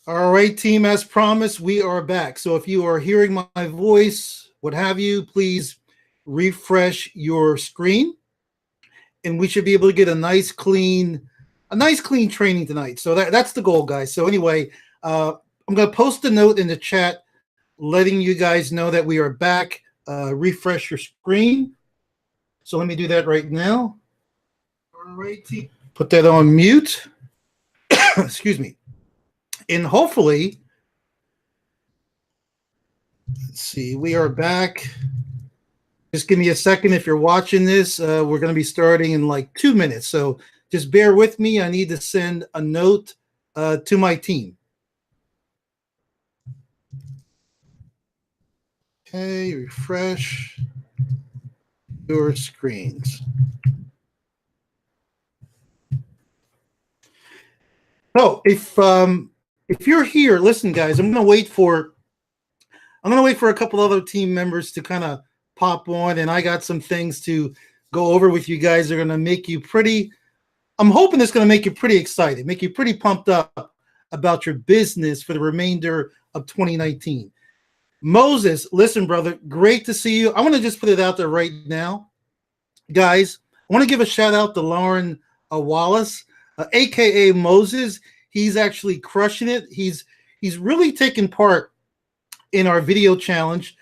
All right, team, as promised, we are back. So if you are hearing my voice, what have you, please refresh your screen and we should be able to get a nice clean training tonight. So that's the goal, guys. So anyway, I'm going to post a note in the chat letting you guys know that we are back. Refresh your screen. So let me do that right now. All right, team. Put that on mute. Excuse me. And hopefully, let's see, we are back. Just give me a second if you're watching this. We're going to be starting in like 2 minutes. So just bear with me. I need to send a note to my team. Okay, refresh your screens. So if you're here, listen, guys, I'm gonna wait for a couple other team members to kind of pop on, and I got some things to go over with you guys. They're gonna make you pretty. I'm hoping it's gonna make you pretty excited, make you pretty pumped up about your business for the remainder of 2019. Moses, listen, brother, great to see you. I want to just put it out there right now, guys. I want to give a shout out to Lauren Wallace, aka Moses. He's actually crushing it. He's really taking part in our video challenge.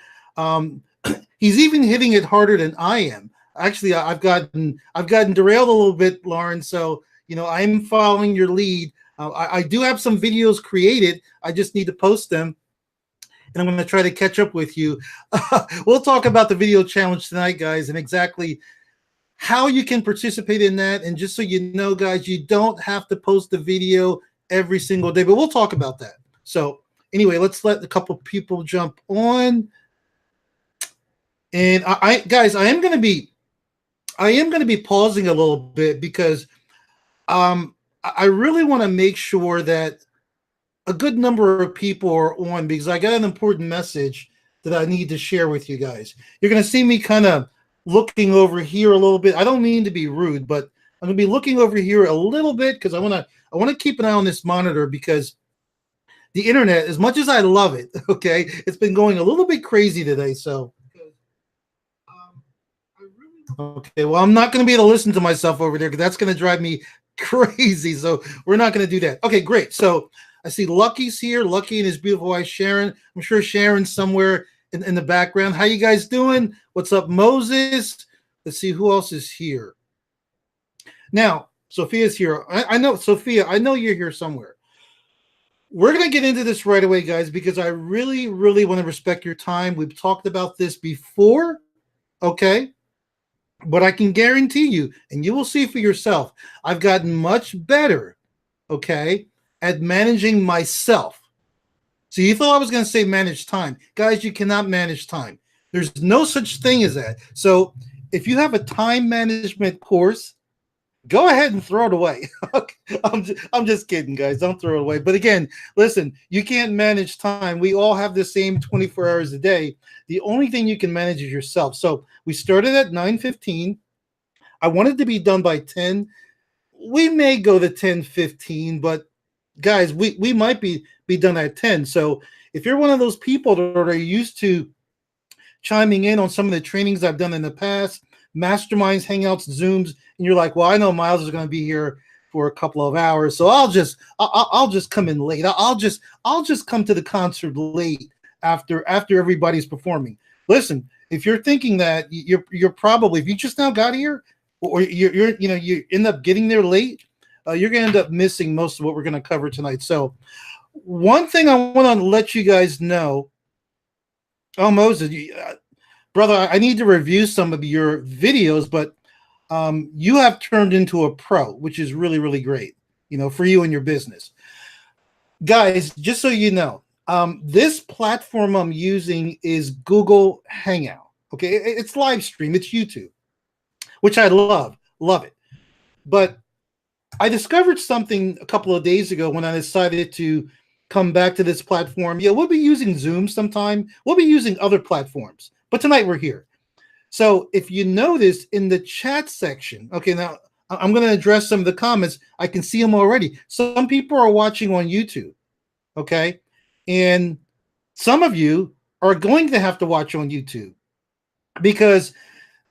He's even hitting it harder than I am. Actually, I've gotten derailed a little bit, Lauren. So I'm following your lead. I do have some videos created. I just need to post them, and I'm going to try to catch up with you. We'll talk about the video challenge tonight, guys, and exactly how you can participate in that. And just so you know, guys, you don't have to post the video every single day, but we'll talk about that. So anyway, let's let a couple people jump on. And guys, I am going to be pausing a little bit because I really want to make sure that a good number of people are on, because I got an important message that I need to share with you guys. You're going to see me kind of looking over here a little bit. I don't mean to be rude, but I'm going to be looking over here a little bit because I want to keep an eye on this monitor, because the internet, as much as I love it, okay, it's been going a little bit crazy today. So, okay, well, I'm not going to be able to listen to myself over there because that's going to drive me crazy. So we're not going to do that. Okay, great. So I see Lucky's here. Lucky and his beautiful wife Sharon. I'm sure Sharon's somewhere in the background. How you guys doing? What's up, Moses? Let's see who else is here. Now, Sophia's here. I know, Sophia, I know you're here somewhere. We're going to get into this right away, guys, because I really, really want to respect your time. We've talked about this before, okay? But I can guarantee you, and you will see for yourself, I've gotten much better, okay, at managing myself. So you thought I was going to say manage time. Guys, you cannot manage time. There's no such thing as that. So if you have a time management course, go ahead and throw it away. I'm just kidding, guys. Don't throw it away. But again, listen, you can't manage time. We all have the same 24 hours a day. The only thing you can manage is yourself. So we started at 9:15. I wanted to be done by 10. We may go to 10:15, but guys, we might be done at 10. So if you're one of those people that are used to chiming in on some of the trainings I've done in the past, masterminds, hangouts, Zooms, and you're like, well, I know Miles is going to be here for a couple of hours, so I'll just come in late. I'll just come to the concert late after everybody's performing. Listen, if you're thinking that, you're probably, if you just now got here, or you end up getting there late, you're going to end up missing most of what we're going to cover tonight. So one thing I want to let you guys know, Moses, brother, I need to review some of your videos, but you have turned into a pro, which is really, really great, for you and your business. Guys, just so you know, this platform I'm using is Google Hangout. Okay, it's live stream, it's YouTube, which I love it. But I discovered something a couple of days ago when I decided to come back to this platform. Yeah, we'll be using Zoom sometime. We'll be using other platforms. But tonight we're here. So if you notice in the chat section, okay, now I'm going to address some of the comments. I can see them already. Some people are watching on YouTube. Okay. And some of you are going to have to watch on YouTube because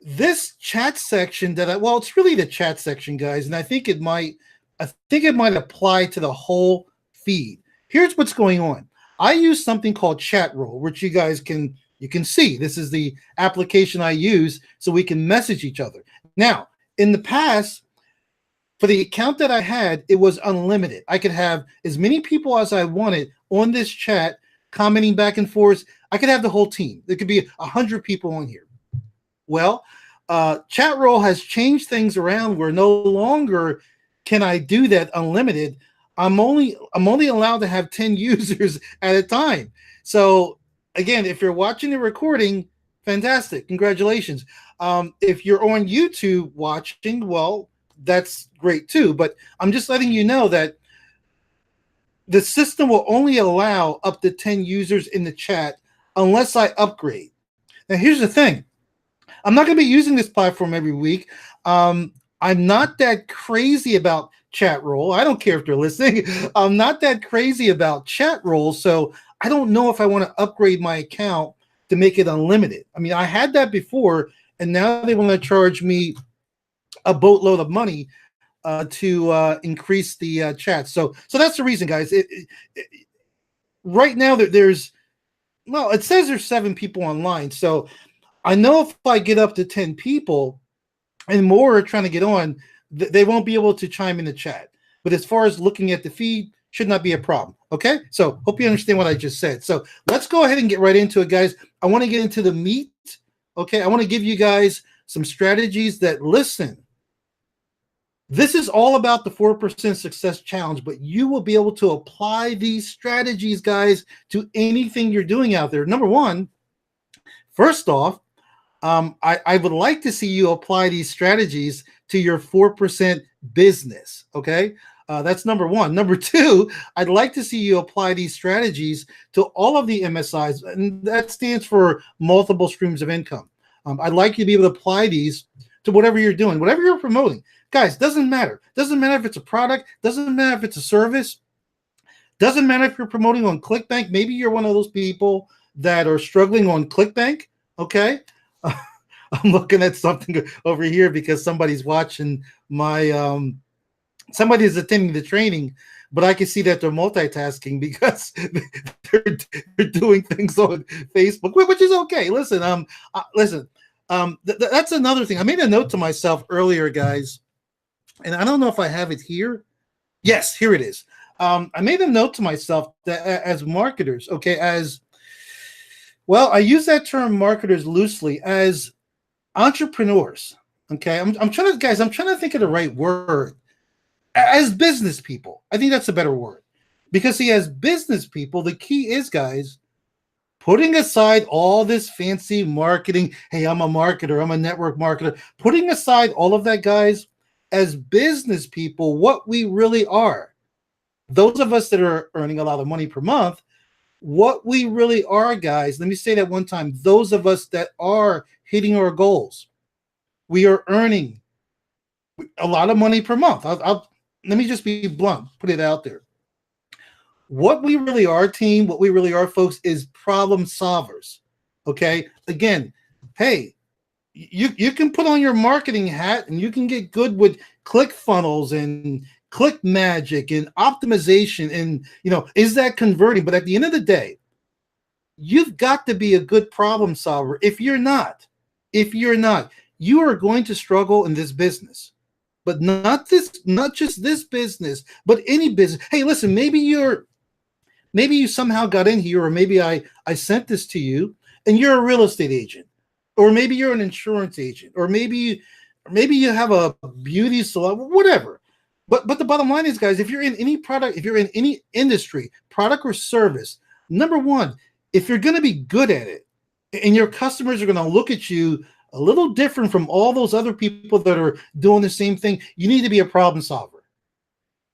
this chat section well, it's really the chat section, guys. And I think it might apply to the whole feed. Here's what's going on. I use something called Chatroll, which you can see. This is the application I use so we can message each other. Now, in the past, for the account that I had, it was unlimited. I could have as many people as I wanted on this chat, commenting back and forth. I could have the whole team. There could be 100 people on here. Well, Chatroll has changed things around where no longer can I do that unlimited. I'm only allowed to have 10 users at a time. So again, if you're watching the recording, fantastic, congratulations. If you're on YouTube watching, well, that's great too. But I'm just letting you know that the system will only allow up to 10 users in the chat unless I upgrade. Now, here's the thing. I'm not going to be using this platform every week. I'm not that crazy about Chatroll. I don't care if they're listening. I'm not that crazy about Chatroll, so I don't know if I want to upgrade my account to make it unlimited. I mean, I had that before, and now they want to charge me a boatload of money to increase the chat. So that's the reason, guys. Right now, there's it says there's 7 people online, so I know if I get up to 10 people and more are trying to get on, they won't be able to chime in the chat. But as far as looking at the feed, should not be a problem. Okay, so hope you understand what I just said. So let's go ahead and get right into it, guys. I want to get into the meat. Okay, I want to give you guys some strategies that, listen, this is all about the 4% Success Challenge, but you will be able to apply these strategies, guys, to anything you're doing out there. Number one, first off, I would like to see you apply these strategies to your 4% business. Okay. That's number one. Number two, I'd like to see you apply these strategies to all of the MSIs, and that stands for multiple streams of income. I'd like you to be able to apply these to whatever you're doing, whatever you're promoting. Guys, doesn't matter. Doesn't matter if it's a product, doesn't matter if it's a service, doesn't matter if you're promoting on ClickBank. Maybe you're one of those people that are struggling on ClickBank. Okay. I'm looking at something over here because somebody's watching my somebody is attending the training, but I can see that they're multitasking because they're doing things on Facebook, which is okay. Listen, that's another thing. I made a note to myself earlier, guys, and I don't know if I have it here. Yes, here it is. I made a note to myself that as marketers, okay, I use that term marketers loosely as entrepreneurs. Okay, I'm trying to think of the right word. As business people, I think that's a better word, because see, as business people, the key is, guys, putting aside all this fancy marketing. Hey, I'm a marketer. I'm a network marketer. Putting aside all of that, guys, as business people, what we really are, those of us that are earning a lot of money per month, what we really are, guys, let me say that one time. Those of us that are hitting our goals, we are earning a lot of money per month. Let me just be blunt, put it out there. What we really are, team, what we really are, folks, is problem solvers. Okay. Again, hey, you can put on your marketing hat and you can get good with ClickFunnels and ClickMagic and optimization, and is that converting? But at the end of the day, you've got to be a good problem solver. If you're not, you are going to struggle in this business. But not just this business, but any business. Hey, listen, maybe you somehow got in here, or maybe I sent this to you and you're a real estate agent, or maybe you're an insurance agent, or maybe you have a beauty salon, whatever. But the bottom line is, guys, if you're in any product, if you're in any industry, product or service, number one, if you're going to be good at it and your customers are going to look at you a little different from all those other people that are doing the same thing, you need to be a problem solver.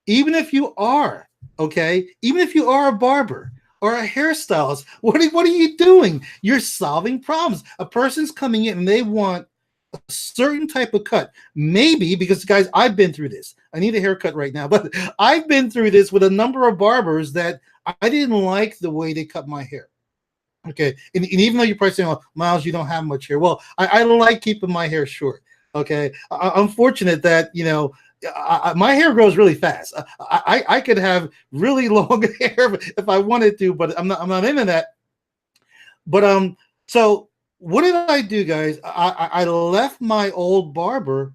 Even if you are, okay, even if you are a barber or a hairstylist, what are you doing? You're solving problems. A person's coming in and they want a certain type of cut. Maybe because, guys, I've been through this. I need a haircut right now, but I've been through this with a number of barbers that I didn't like the way they cut my hair. Okay, and even though you're probably saying, "Well, Miles, you don't have much hair," well, I like keeping my hair short. Okay, I'm fortunate that my hair grows really fast. I could have really long hair if I wanted to, but I'm not into that. But so what did I do, guys? I left my old barber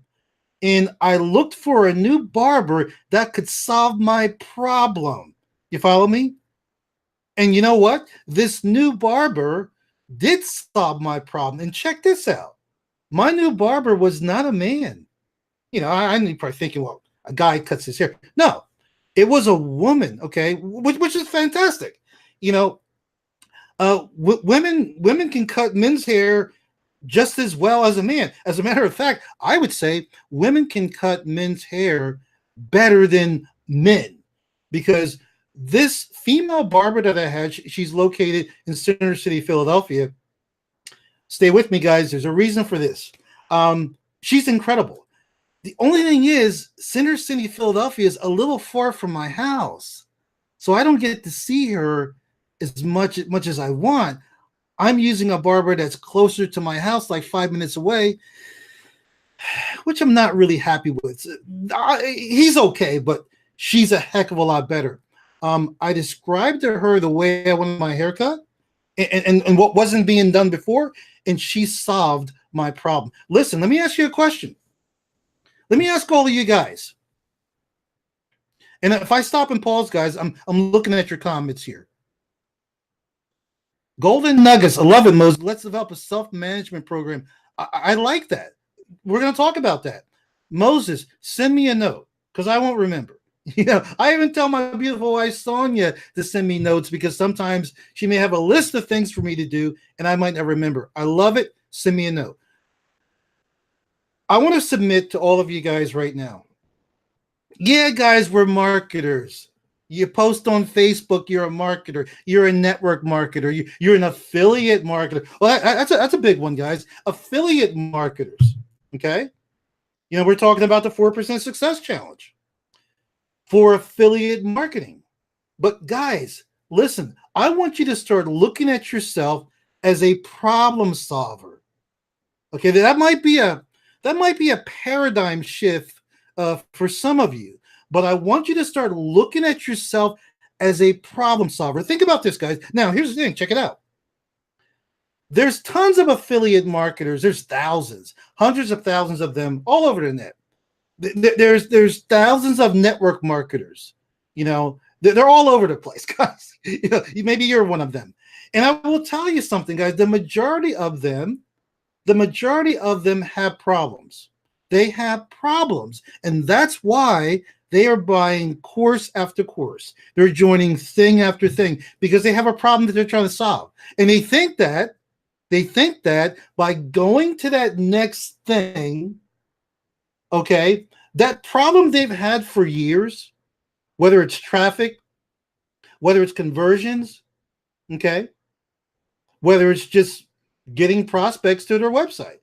and I looked for a new barber that could solve my problem. You follow me? And you know what? This new barber did solve my problem. And check this out. My new barber was not a man. I'm probably thinking, well, a guy cuts his hair. No, it was a woman, okay, which is fantastic. Women can cut men's hair just as well as a man. As a matter of fact, I would say women can cut men's hair better than men, because this female barber that I had, she's located in Center City, Philadelphia. Stay with me, guys. There's a reason for this. She's incredible. The only thing is, Center City, Philadelphia is a little far from my house, so I don't get to see her as much as I want. I'm using a barber that's closer to my house, like 5 minutes away, which I'm not really happy with. He's okay, but she's a heck of a lot better. I described to her the way I wanted my haircut and what wasn't being done before, and she solved my problem. Listen, let me ask you a question. Let me ask all of you guys. And if I stop and pause, guys, I'm looking at your comments here. Golden Nuggets, I love it, Moses. Let's develop a self-management program. I like that. We're going to talk about that. Moses, send me a note because I won't remember. I even tell my beautiful wife Sonia to send me notes because sometimes she may have a list of things for me to do and I might not remember. I love it. Send me a note. I want to submit to all of you guys right now. Yeah, guys, we're marketers. You post on Facebook, you're a marketer. You're a network marketer. You're an affiliate marketer. Well, that's a big one, guys. Affiliate marketers, okay? We're talking about the 4% Success Challenge for affiliate marketing. But guys, listen, I want you to start looking at yourself as a problem solver. Okay, that might be a paradigm shift for some of you. But I want you to start looking at yourself as a problem solver. Think about this, guys. Now, here's the thing. Check it out. There's tons of affiliate marketers. There's thousands, hundreds of thousands of them all over the net. There's thousands of network marketers. They're all over the place, guys. Maybe you're one of them. And I will tell you something, guys. The majority of them have problems. They have problems. And that's why they are buying course after course. They're joining thing after thing because they have a problem that they're trying to solve. And they think that by going to that next thing, okay, that problem they've had for years, whether it's traffic, whether it's conversions, okay, whether it's just getting prospects to their website,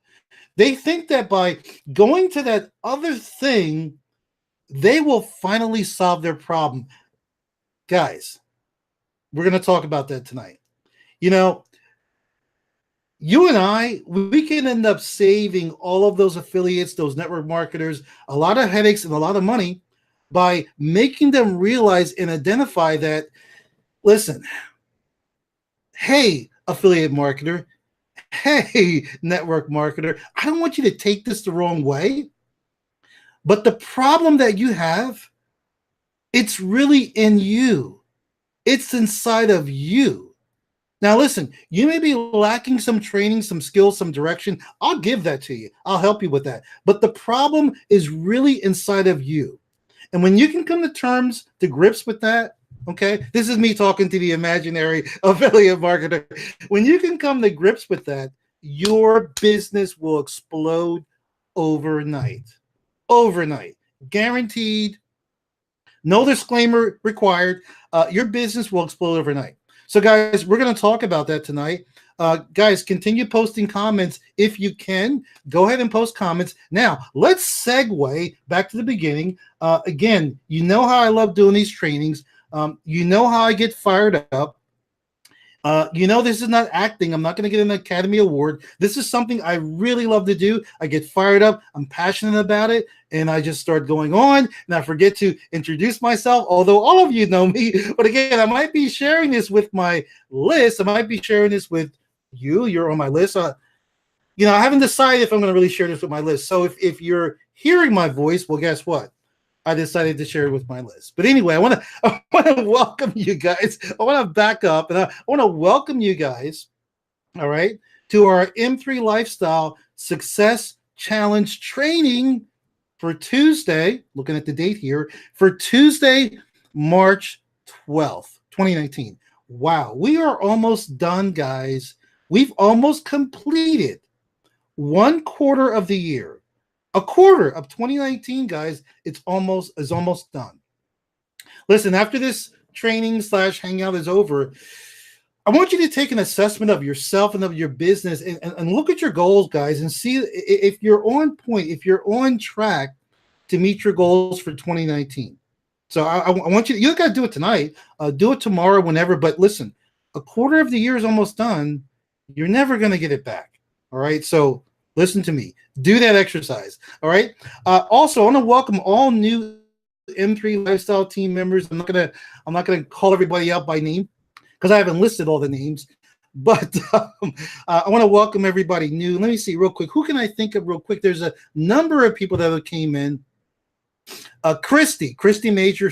they think that by going to that other thing, they will finally solve their problem. Guys, we're going to talk about that tonight. You and I, we can end up saving all of those affiliates, those network marketers, a lot of headaches and a lot of money by making them realize and identify that, listen, hey, affiliate marketer, hey, network marketer, I don't want you to take this the wrong way. But the problem that you have, it's really in you. It's inside of you. Now, listen, you may be lacking some training, some skills, some direction. I'll give that to you. I'll help you with that. But the problem is really inside of you. And when you can come to grips with that, okay, this is me talking to the imaginary affiliate marketer. When you can come to grips with that, your business will explode overnight. Overnight, guaranteed, no disclaimer required. Your business will explode overnight. So guys, we're going to talk about that tonight. Guys, continue posting comments if you can. Go ahead and post comments. Now, let's segue back to the beginning. Again, you know how I love doing these trainings. You know how I get fired up. This is not acting. I'm not going to get an Academy Award. This is something I really love to do. I get fired up. I'm passionate about it. And I just start going on. And I forget to introduce myself, although all of you know me. But again, I might be sharing this with my list. I might be sharing this with you. You're on my list. I haven't decided if I'm going to really share this with my list. So if you're hearing my voice, well, guess what? I decided to share it with my list. But anyway, I want to welcome you guys. I want to back up and I want to welcome you guys, all right, to our M3 Lifestyle Success Challenge training for Tuesday. Looking at the date here, for Tuesday, March 12th, 2019. Wow, we are almost done, guys. We've almost completed 1/4 of the year. A quarter of 2019, guys, is almost done. Listen, after this training / hangout is over, I want you to take an assessment of yourself and of your business and look at your goals, guys, and see if you're on point, if you're on track to meet your goals for 2019. So I want you got to do it tonight, do it tomorrow, whenever. But listen, a quarter of the year is almost done. You're never going to get it back. All right. So listen to me. Do that exercise. All right. Also, I want to welcome all new M3 Lifestyle team members. I'm not gonna call everybody out by name because I haven't listed all the names. But I want to welcome everybody new. Let me see real quick. Who can I think of real quick? There's a number of people that came in. Christy Major.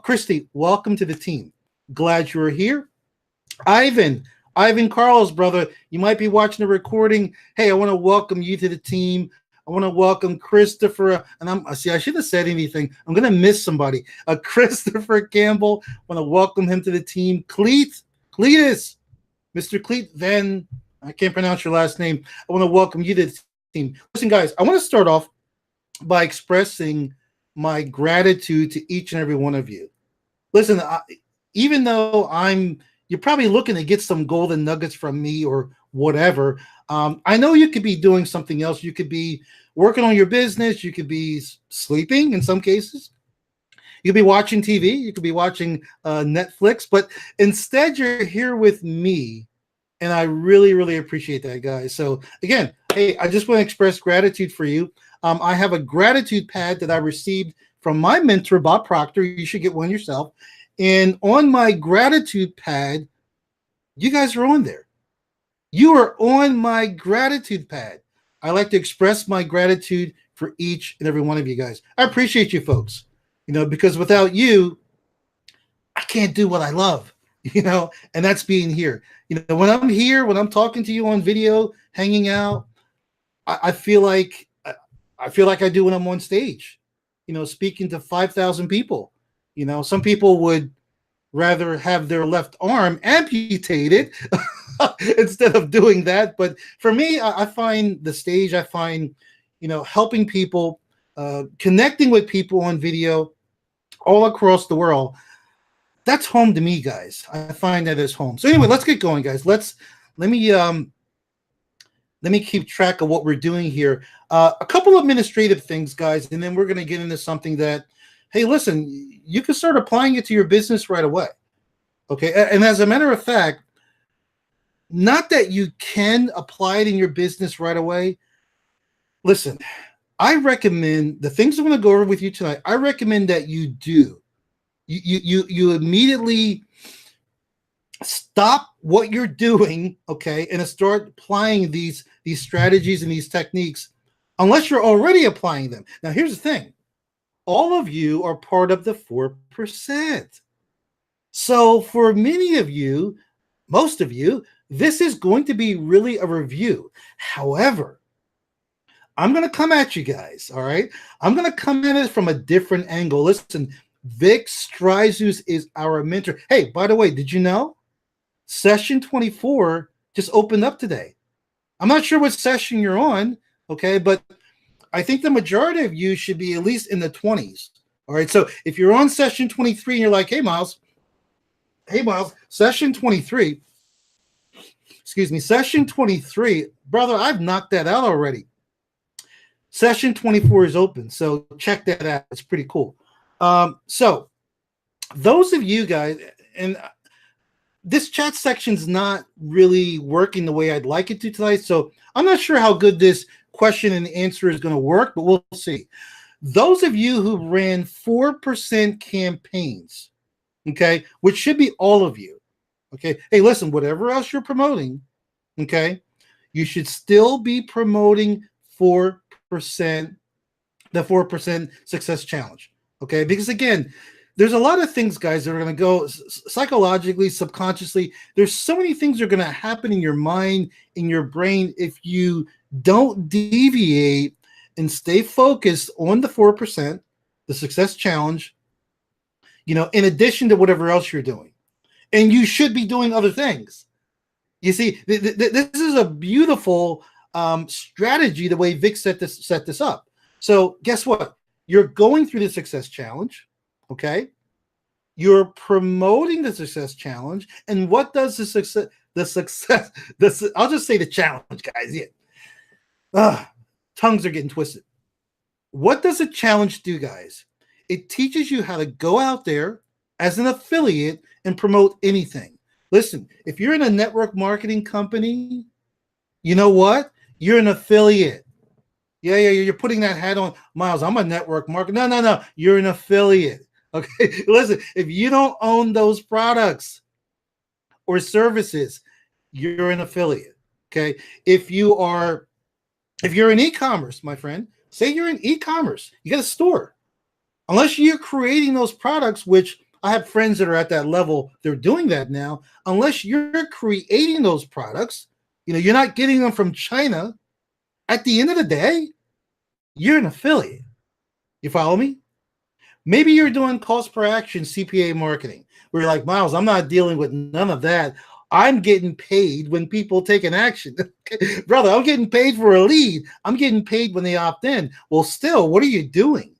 Christy, welcome to the team. Glad you were here. Ivan Carlos, brother, you might be watching the recording. Hey, I want to welcome you to the team. I want to welcome Christopher, and I should have said anything. I'm going to miss somebody. Christopher Campbell, I want to welcome him to the team. Cletus, Mr. Cleet, then I can't pronounce your last name. I want to welcome you to the team. Listen, guys, I want to start off by expressing my gratitude to each and every one of you. Listen, even though you're probably looking to get some golden nuggets from me or whatever. I know you could be doing something else. You could be working on your business. You could be sleeping in some cases. You could be watching TV. You could be watching Netflix. But instead, you're here with me. And I really, really appreciate that, guys. So again, hey, I just want to express gratitude for you. I have a gratitude pad that I received from my mentor, Bob Proctor. You should get one yourself. And on my gratitude pad, you guys are on there. You are on my gratitude pad. I like to express my gratitude for each and every one of you guys. I appreciate you folks, because without you, I can't do what I love, and that's being here. When I'm here, when I'm talking to you on video, hanging out, I feel like I do when I'm on stage, speaking to 5,000 people. Some people would rather have their left arm amputated instead of doing that. But for me, I find the stage, I find, helping people, connecting with people on video all across the world. That's home to me, guys. I find that is home. So anyway, let's get going, guys. Let me keep track of what we're doing here. A couple of administrative things, guys, and then we're going to get into something that, hey, listen, you can start applying it to your business right away. Okay. And as a matter of fact, not that you can apply it in your business right away. Listen, I recommend the things I'm going to go over with you tonight. I recommend that you do. You immediately stop what you're doing, okay, and start applying these strategies and these techniques, unless you're already applying them. Now, here's the thing. All of you are part of the 4%. So for many of you, most of you, this is going to be really a review. However, I'm going to come at you guys, all right? I'm going to come at it from a different angle. Listen, Vic Stryzus is our mentor. Hey, by the way, did you know? Session 24 just opened up today. I'm not sure what session you're on, okay, but I think the majority of you should be at least in the 20s. All right. So if you're on session 23 and you're like, hey, Miles, session 23, session 23, brother, I've knocked that out already. Session 24 is open. So check that out. It's pretty cool. So those of you guys, and this chat section's not really working the way I'd like it to tonight. So I'm not sure how good this question and answer is going to work, but we'll see. Those of you who ran 4% campaigns, okay, which should be all of you, okay. Hey, listen, whatever else you're promoting, okay, you should still be promoting 4%, the 4% success challenge, okay, because again, there's a lot of things, guys, that are going to go psychologically, subconsciously. There's so many things that are going to happen in your mind, in your brain, if you don't deviate and stay focused on the 4%, the success challenge, in addition to whatever else you're doing. And you should be doing other things. You see, this is a beautiful strategy, the way Vic set this up. So guess what? You're going through the success challenge. Okay, you're promoting the success challenge, and what does the success? I'll just say the challenge, guys. Yeah, tongues are getting twisted. What does a challenge do, guys? It teaches you how to go out there as an affiliate and promote anything. Listen, if you're in a network marketing company, you know what? You're an affiliate. Yeah, you're putting that hat on. Miles, I'm a network marketer. No. You're an affiliate. Okay, listen, if you don't own those products or services, you're an affiliate. Okay, if you're in e-commerce, my friend, say you're in e-commerce, you got a store. Unless you're creating those products, which I have friends that are at that level, they're doing that now. Unless you're creating those products, you're not getting them from China. At the end of the day, you're an affiliate. You follow me? Maybe you're doing cost per action CPA marketing, where you're like, Miles, I'm not dealing with none of that. I'm getting paid when people take an action. Brother, I'm getting paid for a lead. I'm getting paid when they opt in. Well, still, what are you doing?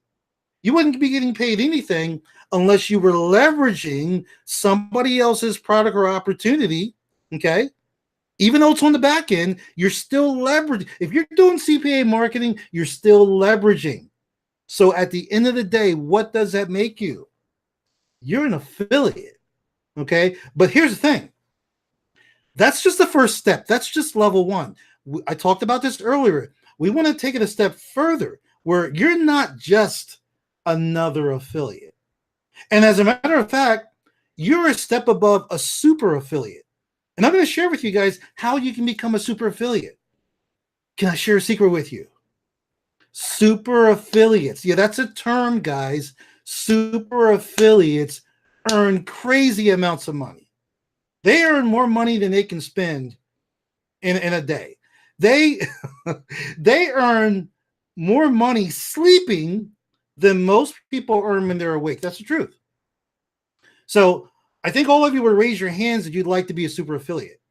You wouldn't be getting paid anything unless you were leveraging somebody else's product or opportunity, okay? Even though it's on the back end, you're still leveraging. If you're doing CPA marketing, you're still leveraging. So at the end of the day, what does that make you? You're an affiliate, okay? But here's the thing. That's just the first step. That's just level one. I talked about this earlier. We want to take it a step further where you're not just another affiliate. And as a matter of fact, you're a step above a super affiliate. And I'm going to share with you guys how you can become a super affiliate. Can I share a secret with you? Super affiliates. Yeah, that's a term, guys. Super affiliates earn crazy amounts of money. They earn more money than they can spend in a day. They earn more money sleeping than most people earn when they're awake. That's the truth. So I think all of you would raise your hands that you'd like to be a super affiliate.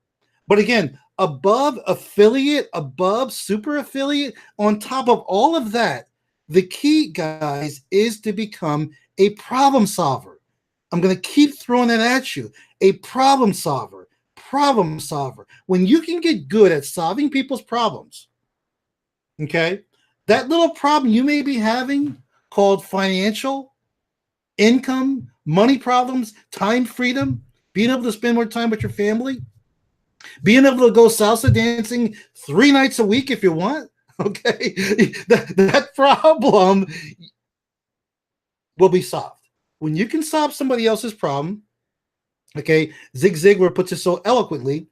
But again, above affiliate, above super affiliate, on top of all of that, the key, guys, is to become a problem solver. I'm going to keep throwing that at you. A problem solver. When you can get good at solving people's problems, okay, that little problem you may be having called financial, income, money problems, time freedom, being able to spend more time with your family, being able to go salsa dancing 3 nights a week if you want, okay, that problem will be solved. When you can solve somebody else's problem, okay, Zig Ziglar puts it so eloquently.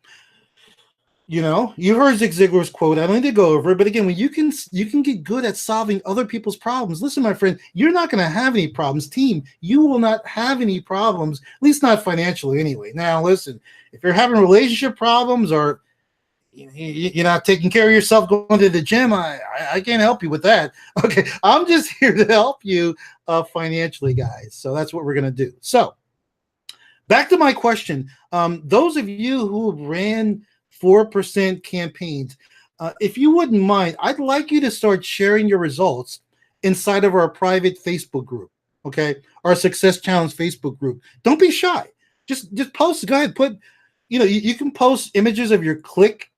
You heard Zig Ziglar's quote. I don't need to go over it, but again, when you can get good at solving other people's problems. Listen, my friend, you're not going to have any problems. Team, you will not have any problems, at least not financially anyway. Now, listen, if you're having relationship problems or you're not taking care of yourself, going to the gym, I can't help you with that. Okay, I'm just here to help you financially, guys. So that's what we're going to do. So back to my question. Those of you who ran 4% campaigns, if you wouldn't mind, I'd like you to start sharing your results inside of our private Facebook group, okay? Our Success Challenge Facebook group. Don't be shy. Just post. Go ahead. Put, you can post images of your click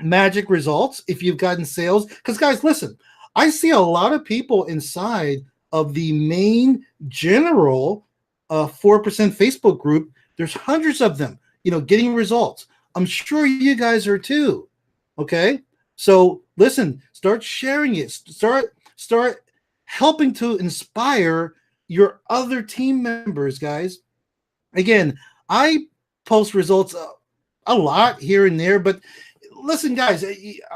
magic results if you've gotten sales. Because, guys, listen, I see a lot of people inside of the main general 4% Facebook group. There's hundreds of them, getting results. I'm sure you guys are too. Okay. So listen, start sharing it. Start helping to inspire your other team members, guys. Again, I post results a lot here and there, but listen, guys,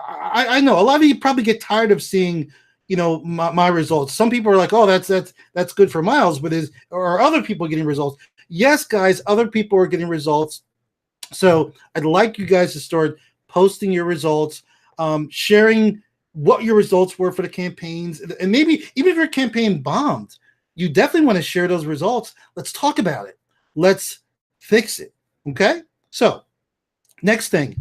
I know a lot of you probably get tired of seeing, my results. Some people are like, oh, that's good for Miles, but are other people getting results? Yes, guys, other people are getting results. So I'd like you guys to start posting your results, sharing what your results were for the campaigns, and maybe even if your campaign bombed, you definitely want to share those results. Let's talk about it. Let's fix it. Okay. So next thing,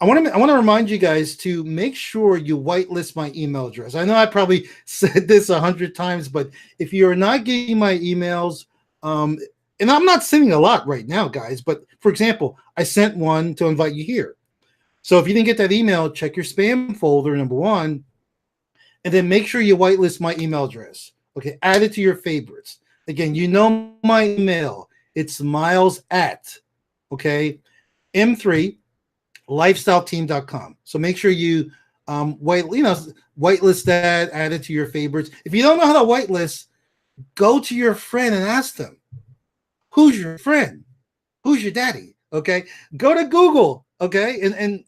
I want to remind you guys to make sure you whitelist my email address. I know I probably said this 100 times, but if you're not getting my emails, and I'm not sending a lot right now, guys, but for example, I sent one to invite you here. So if you didn't get that email, check your spam folder, number one, and then make sure you whitelist my email address. Okay, add it to your favorites. Again, you know my email. It's miles at, okay, m3lifestyleteam.com. So make sure you whitelist that, add it to your favorites. If you don't know how to whitelist, go to your friend and ask them, who's your friend? Who's your daddy? Okay, go to Google, okay, and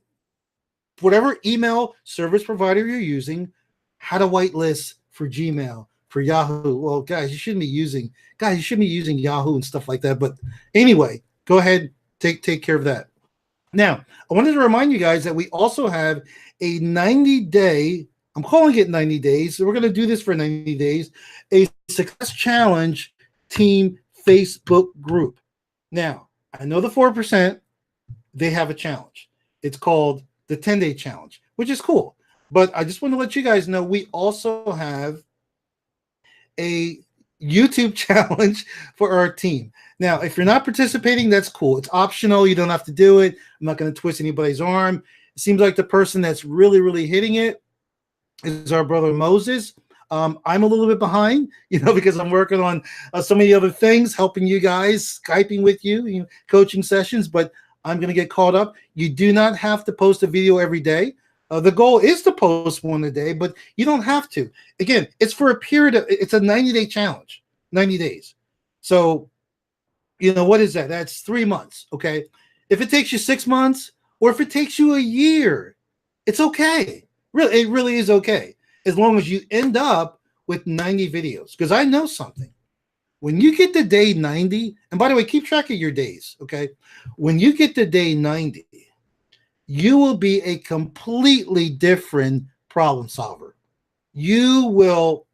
whatever email service provider you're using, how to whitelist for Gmail, for Yahoo. Well, guys, you shouldn't be using Yahoo and stuff like that. But anyway, go ahead, take care of that. Now, I wanted to remind you guys that we also have a 90-day, I'm calling it 90 days, so we're going to do this for 90 days, a Success Challenge team Facebook group. Now, I know the 4%, they have a challenge. It's called the 10-day challenge, which is cool. But I just want to let you guys know we also have a YouTube challenge for our team. Now, if you're not participating, that's cool. It's optional. You don't have to do it. I'm not going to twist anybody's arm. It seems like the person that's really, really hitting it is our brother Moses. I'm a little bit behind, because I'm working on so many other things, helping you guys, Skyping with you, coaching sessions, but I'm going to get caught up. You do not have to post a video every day. The goal is to post one a day, but you don't have to. Again, it's for a period of, it's a 90-day challenge, 90 days. So, what is that? That's 3 months, okay? If it takes you 6 months or if it takes you a year, it's okay. Really, it really is okay. As long as you end up with 90 videos. Because I know something. When you get to day 90, and by the way, keep track of your days, okay? When you get to day 90, you will be a completely different problem solver. You'll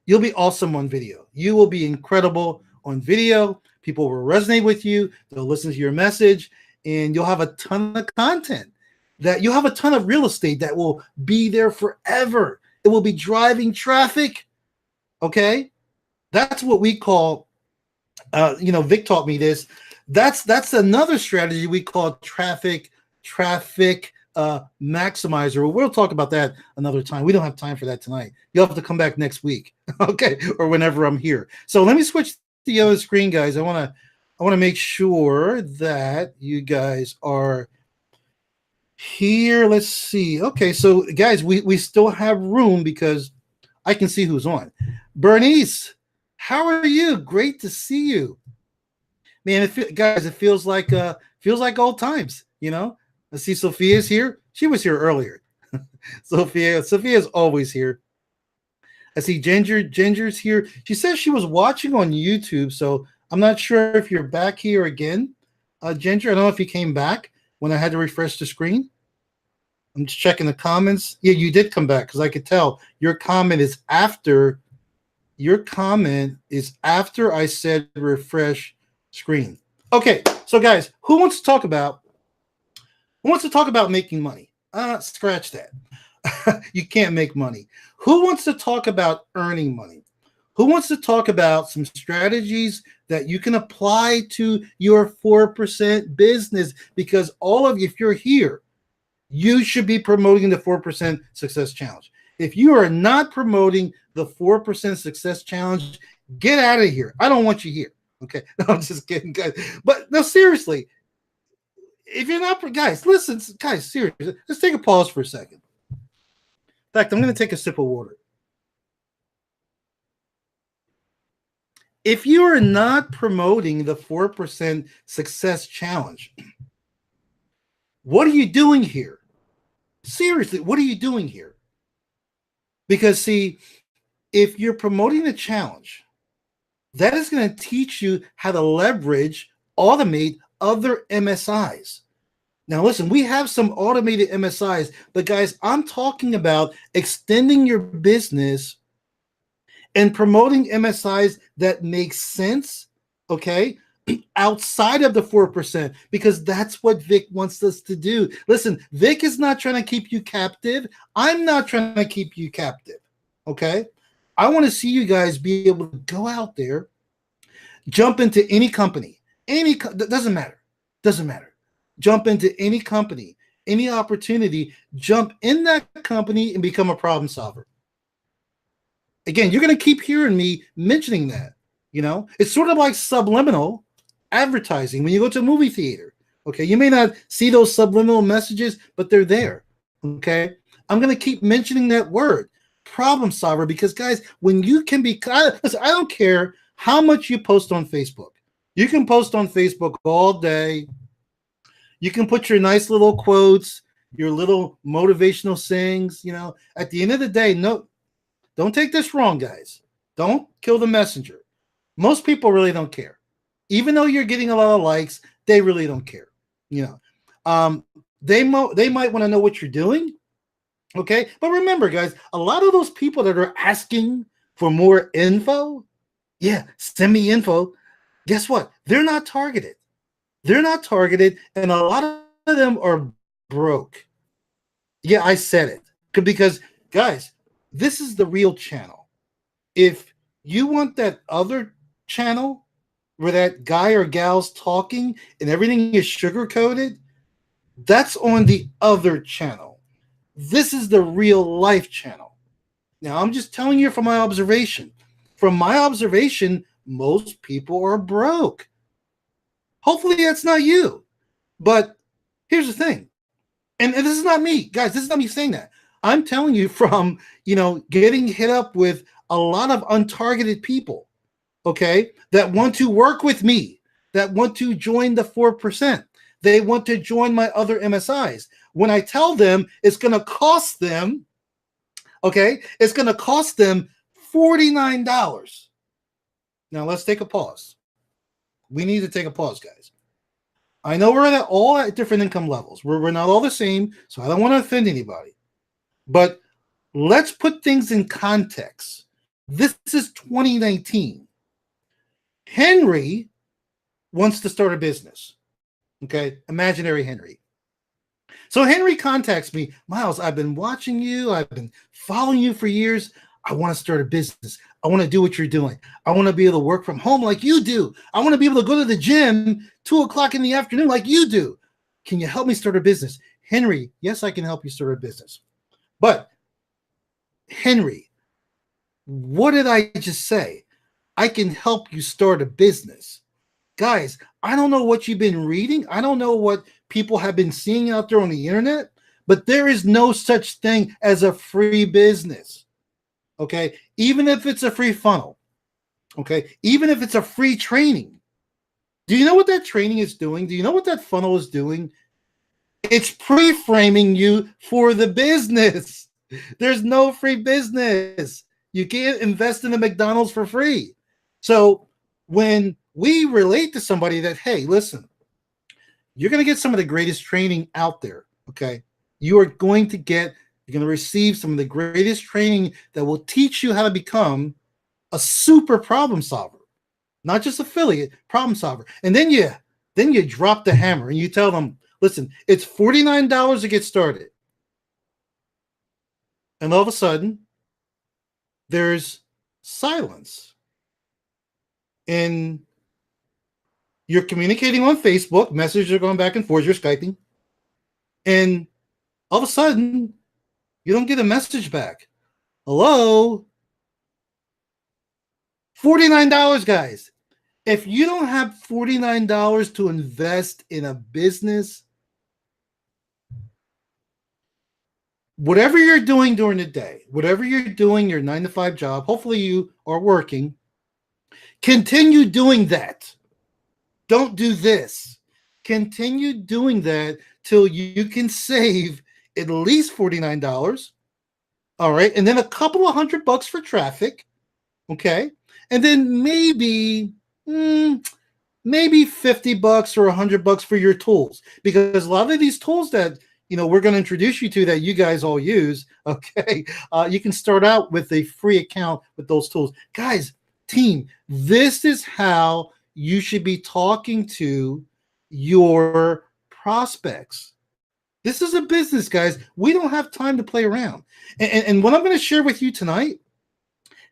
be awesome on video. You will be incredible on video. People will resonate with you. They'll listen to your message, and you'll have a ton of content. That you'll have a ton of real estate that will be there forever. It will be driving traffic. Okay, that's what we call. Vic taught me this. That's another strategy we call traffic maximizer. We'll talk about that another time. We don't have time for that tonight. You'll have to come back next week, okay, or whenever I'm here. So let me switch to the other screen, guys. I want to make sure that you guys are here. Let's see. Okay, so guys, we still have room because I can see who's on. Bernice, how are you? Great to see you. Man, guys, it feels like old times, I see Sophia's here. She was here earlier. Sophia's always here. I see Ginger's here. She says she was watching on YouTube, so I'm not sure if you're back here again. Ginger, I don't know if you came back when I had to refresh the screen. I'm just checking the comments. Yeah, you did come back because I could tell your comment is after I said refresh screen. Okay, so guys, who wants to talk about making money? Scratch that. You can't make money. Who wants to talk about earning money? Who wants to talk about some strategies that you can apply to your 4% business? Because all of you, if you're here, you should be promoting the 4% Success Challenge. If you are not promoting the 4% Success Challenge, Get out of here. I don't want you here. Okay. No, I'm just kidding, guys. But no, seriously, if you're not, guys, listen, guys, seriously, let's take a pause for a second. In fact, I'm going to take a sip of water. If you are not promoting the 4% Success Challenge, what are you doing here? Seriously, what are you doing here? Because, see, if you're promoting the challenge, that is going to teach you how to leverage, automate other MSIs. Now, listen, we have some automated MSIs, but guys, I'm talking about extending your business and promoting MSIs that make sense, okay, outside of the 4%, because that's what Vic wants us to do. Listen, Vic is not trying to keep you captive. I'm not trying to keep you captive, okay? I want to see you guys be able to go out there, jump into any company, doesn't matter. Jump into any company, any opportunity, jump in that company and become a problem solver. Again, you're going to keep hearing me mentioning that. You know, it's sort of like subliminal advertising when you go to a movie theater. Okay, you may not see those subliminal messages, but they're there. Okay, I'm going to keep mentioning that word, problem solver, because guys, when you can be, listen, I don't care how much you post on Facebook. You can post on Facebook all day. You can put your nice little quotes, your little motivational sayings. You know, at the end of the day, no. Don't take this wrong, guys. Don't kill the messenger. Most people really don't care. Even though you're getting a lot of likes, they really don't care. You know, they might want to know what you're doing. Okay. But remember, guys, a lot of those people that are asking for more info, yeah, send me info. Guess what? They're not targeted. They're not targeted. And a lot of them are broke. Yeah, I said it. Because, guys, this is the real channel. If you want that other channel where that guy or gal's talking and everything is sugar coated, that's on the other channel. This is the real life channel. Now, I'm just telling you from my observation. From my observation, most people are broke. Hopefully that's not you. But here's the thing. And this is not me, guys. This is not me saying that. I'm telling you from, you know, getting hit up with a lot of untargeted people, okay, that want to work with me, that want to join the 4%. They want to join my other MSIs. When I tell them it's going to cost them, okay, it's going to cost them $49. Now, let's take a pause. We need to take a pause, guys. I know we're all at different income levels. We're not all the same, so I don't want to offend anybody. But let's put things in context. This is 2019. Henry wants to start a business. Okay, imaginary Henry. So Henry contacts me, Miles, I've been watching you. I've been following you for years. I want to start a business. I want to do what you're doing. I want to be able to work from home like you do. I want to be able to go to the gym 2:00 in the afternoon like you do. Can you help me start a business? Henry, yes, I can help you start a business. But Henry, what did I just say? I can help you start a business. Guys, I don't know what you've been reading. I don't know what people have been seeing out there on the internet, but there is no such thing as a free business. Okay? Even if it's a free funnel. Okay? Even if it's a free training. Do you know what that training is doing? Do you know what that funnel is doing? It's pre-framing you for the business. There's no free business. You can't invest in a McDonald's for free. So when we relate to somebody that, hey, listen, you're going to get some of the greatest training out there, okay? You're going to receive some of the greatest training that will teach you how to become a super problem solver, not just affiliate, problem solver. And then you drop the hammer and you tell them, listen, it's $49 to get started. And all of a sudden, there's silence. And you're communicating on Facebook, messages are going back and forth, you're Skyping. And all of a sudden, you don't get a message back. Hello? $49, guys. If you don't have $49 to invest in a business, whatever you're doing during the day, whatever you're doing, your 9 to 5 job, hopefully you are working, continue doing that. Don't do this. Continue doing that till you can save at least $49. All right. And then a couple of $100 for traffic. Okay. And then maybe 50 bucks or $100 for your tools, because a lot of these tools that we're going to introduce you to that you guys all use, okay, you can start out with a free account with those tools. Guys, team, this is how you should be talking to your prospects. This is a business, guys. We don't have time to play around. And what I'm going to share with you tonight,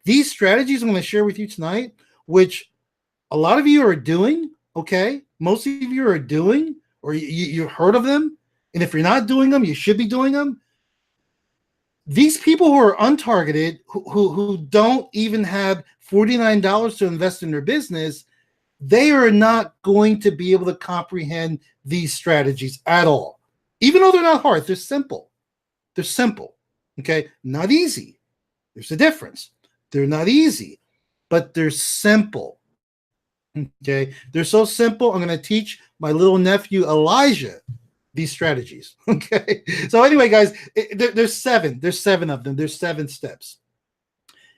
these strategies I'm going to share with you tonight, which a lot of you are doing, okay? Most of you are doing, or you've heard of them. And if you're not doing them, you should be doing them. These people who are untargeted, who don't even have $49 to invest in their business, they are not going to be able to comprehend these strategies at all. Even though they're not hard, they're simple. They're simple, okay? Not easy. There's a difference. They're not easy, but they're simple. Okay, they're so simple. I'm going to teach my little nephew Elijah these strategies. Okay, so anyway, guys, there's seven. There's 7 of them. There's 7 steps,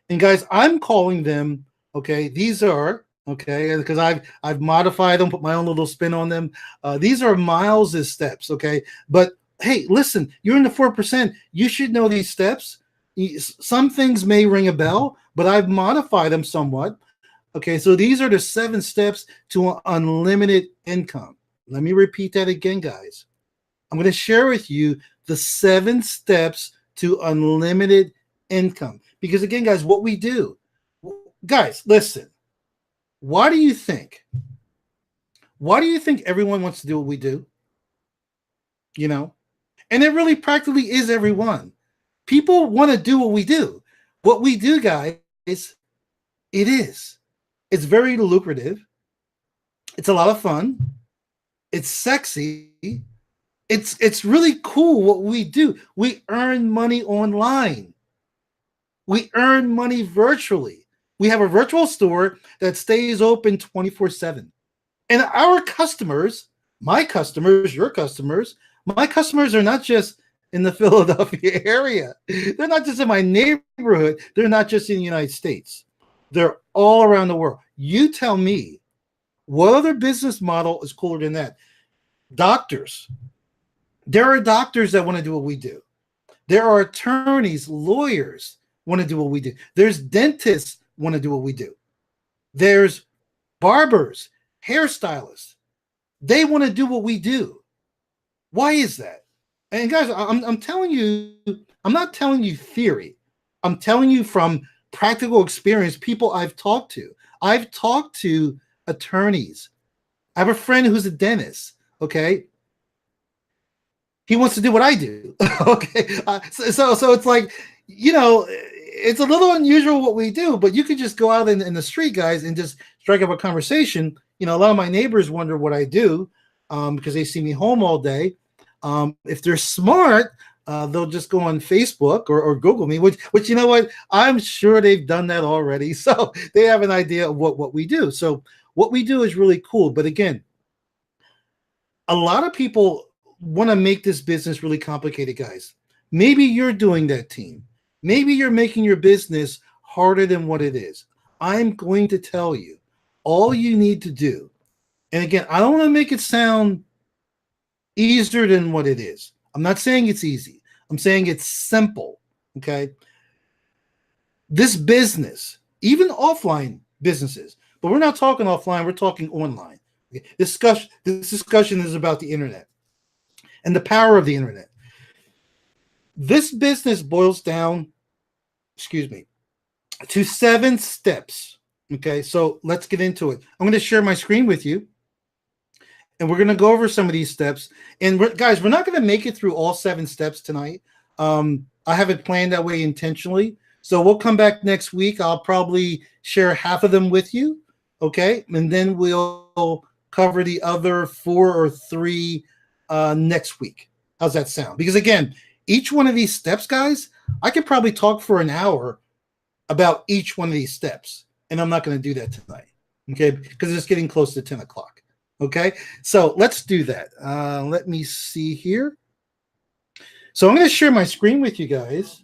and guys, I'm calling them. Okay, these are because I've modified them, put my own little spin on them. These are Miles's steps. Okay, but hey, listen, you're in the 4%. You should know these steps. Some things may ring a bell, but I've modified them somewhat. Okay, so these are the 7 steps to unlimited income. Let me repeat that again, guys. I'm going to share with you the 7 steps to unlimited income. Because again, guys, what we do, guys, listen, why do you think everyone wants to do what we do? And it really practically is everyone. People want to do what we do. What we do, guys, it's very lucrative. It's a lot of fun. It's sexy. It's really cool what we do. We earn money online. We earn money virtually. We have a virtual store that stays open 24/7. And our customers, my customers, your customers, my customers are not just in the Philadelphia area. They're not just in my neighborhood. They're not just in the United States. They're all around the world. You tell me, what other business model is cooler than that? Doctors. There are doctors that want to do what we do. There are attorneys, lawyers want to do what we do. There's dentists want to do what we do. There's barbers, hairstylists. They want to do what we do. Why is that? And guys, I'm telling you, I'm not telling you theory. I'm telling you from practical experience, people I've talked to. I've talked to attorneys. I have a friend who's a dentist, okay? He wants to do what I do, okay? So it's like, it's a little unusual what we do, but you could just go out in the street, guys, and just strike up a conversation. A lot of my neighbors wonder what I do because they see me home all day. If they're smart, they'll just go on Facebook or Google me, which you know what? I'm sure they've done that already. So they have an idea of what we do. So what we do is really cool. But again, a lot of people want to make this business really complicated, guys. Maybe you're doing that, team. Maybe you're making your business harder than what it is. I'm going to tell you all you need to do. And again, I don't want to make it sound easier than what it is. I'm not saying it's easy. I'm saying it's simple, okay? This business, even offline businesses, but we're not talking offline, we're talking online. Okay? This discussion is about the internet and the power of the internet. This business boils down, to 7 steps, okay? So let's get into it. I'm going to share my screen with you. And we're going to go over some of these steps. And guys, we're not going to make it through all 7 steps tonight. I have it planned that way intentionally So we'll come back next week. I'll probably share half of them with you. Okay. And then we'll cover the other 4 or 3 next week. How's that sound? Because again, each one of these steps, guys, I could probably talk for an hour about each one of these steps. And I'm not going to do that tonight. Okay. Because it's getting close to 10 o'clock. Okay. So let's do that. Let me see here. So I'm going to share my screen with you guys.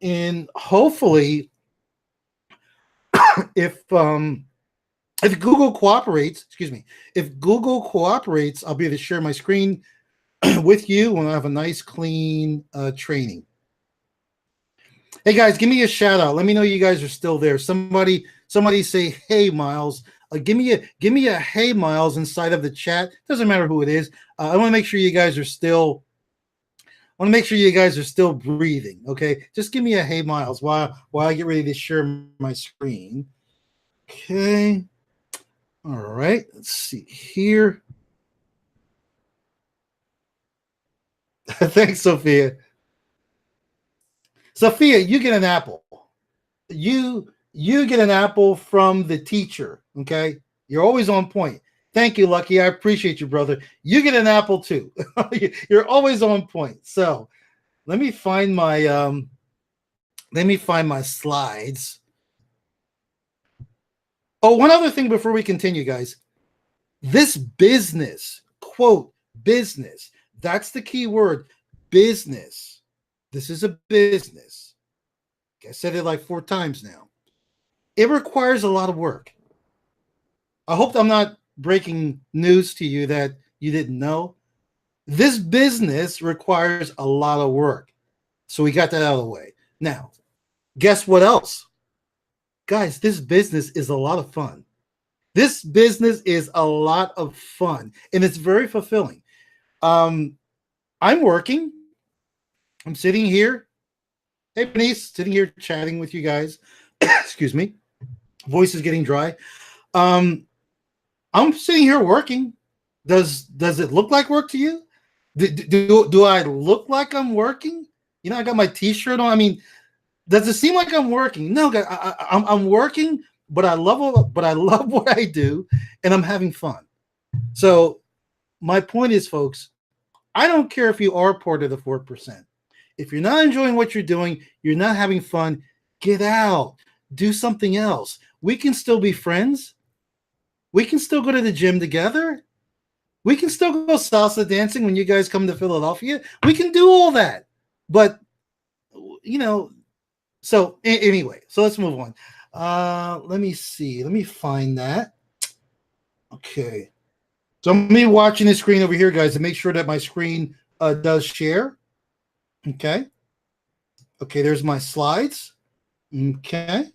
And hopefully, if Google cooperates, if Google cooperates, I'll be able to share my screen with you when I have a nice, clean training. Hey guys, give me a shout out. Let me know you guys are still there. Somebody say, "Hey, Miles." Give me a "Hey, Miles" inside of the chat. Doesn't matter who it is. I want to make sure you guys are still. I want to make sure you guys are still breathing. Okay, just give me a "Hey, Miles" while I get ready to share my screen. Okay. All right. Let's see here. Thanks, Sophia. Sophia, you get an apple. You get an apple from the teacher. Okay, you're always on point. Thank you, Lucky. I appreciate you, brother. You get an apple too. You're always on point. So let me find my slides. Oh, one other thing before we continue, guys. This business, quote, business. That's the key word, business. This is a business. I said it like 4 times now. It requires a lot of work. I hope I'm not breaking news to you that you didn't know. This business requires a lot of work. So we got that out of the way. Now, guess what else? Guys, this business is a lot of fun. This business is a lot of fun, and it's very fulfilling. I'm working. I'm sitting here. Hey, Denise, sitting here chatting with you guys. Excuse me. Voice is getting dry. I'm sitting here working. Does it look like work to you? Do I look like I'm working? You know, I got my T-shirt on. I mean, does it seem like I'm working? No, guys, I'm working, but I love what I do, and I'm having fun. So my point is, folks, I don't care if you are part of the 4%. If you're not enjoying what you're doing, you're not having fun, get out. Do something else. We can still be friends. We can still go to the gym together. We can still go salsa dancing when you guys come to Philadelphia. We can do all that. But, you know, so anyway, so let's move on. Let me see. Let me find that. Okay. So I'm going to be watching the screen over here, guys, to make sure that my screen does share. Okay. Okay, there's my slides. Okay.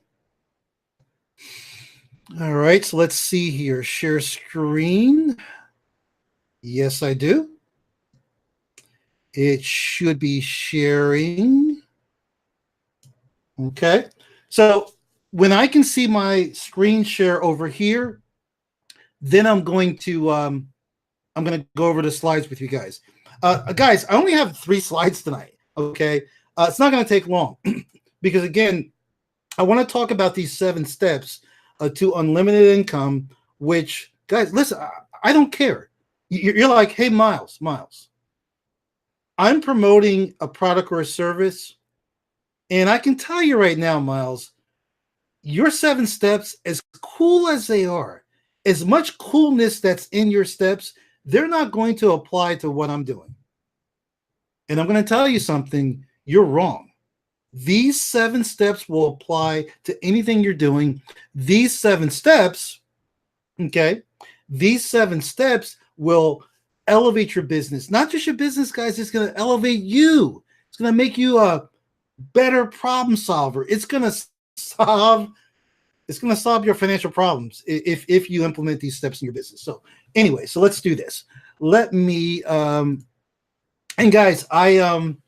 All right, so let's see here. Share screen. Yes, I do. It should be sharing. Okay. So when I can see my screen share over here, then I'm going to go over the slides with you guys. Guys, I only have 3 slides tonight. Okay. It's not going to take long because, again, I want to talk about these 7 steps to unlimited income, which, guys, listen, I don't care. You're like, hey, Miles, I'm promoting a product or a service. And I can tell you right now, Miles, your 7 steps, as cool as they are, as much coolness that's in your steps, they're not going to apply to what I'm doing. And I'm going to tell you something, you're wrong. These 7 steps will apply to anything you're doing. These 7 steps, okay, these 7 steps will elevate your business. Not just your business, guys, it's going to elevate you. It's going to make you a better problem solver. It's going to solve your financial problems if you implement these steps in your business. So anyway, so let's do this. Let me and guys, I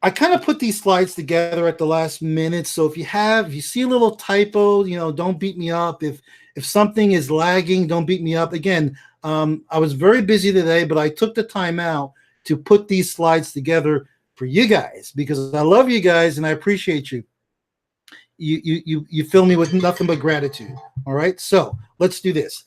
kind of put these slides together at the last minute. So if you see a little typo, don't beat me up. If something is lagging, don't beat me up. Again, I was very busy today, but I took the time out to put these slides together for you guys because I love you guys and I appreciate you. You fill me with nothing but gratitude. All right, so let's do this.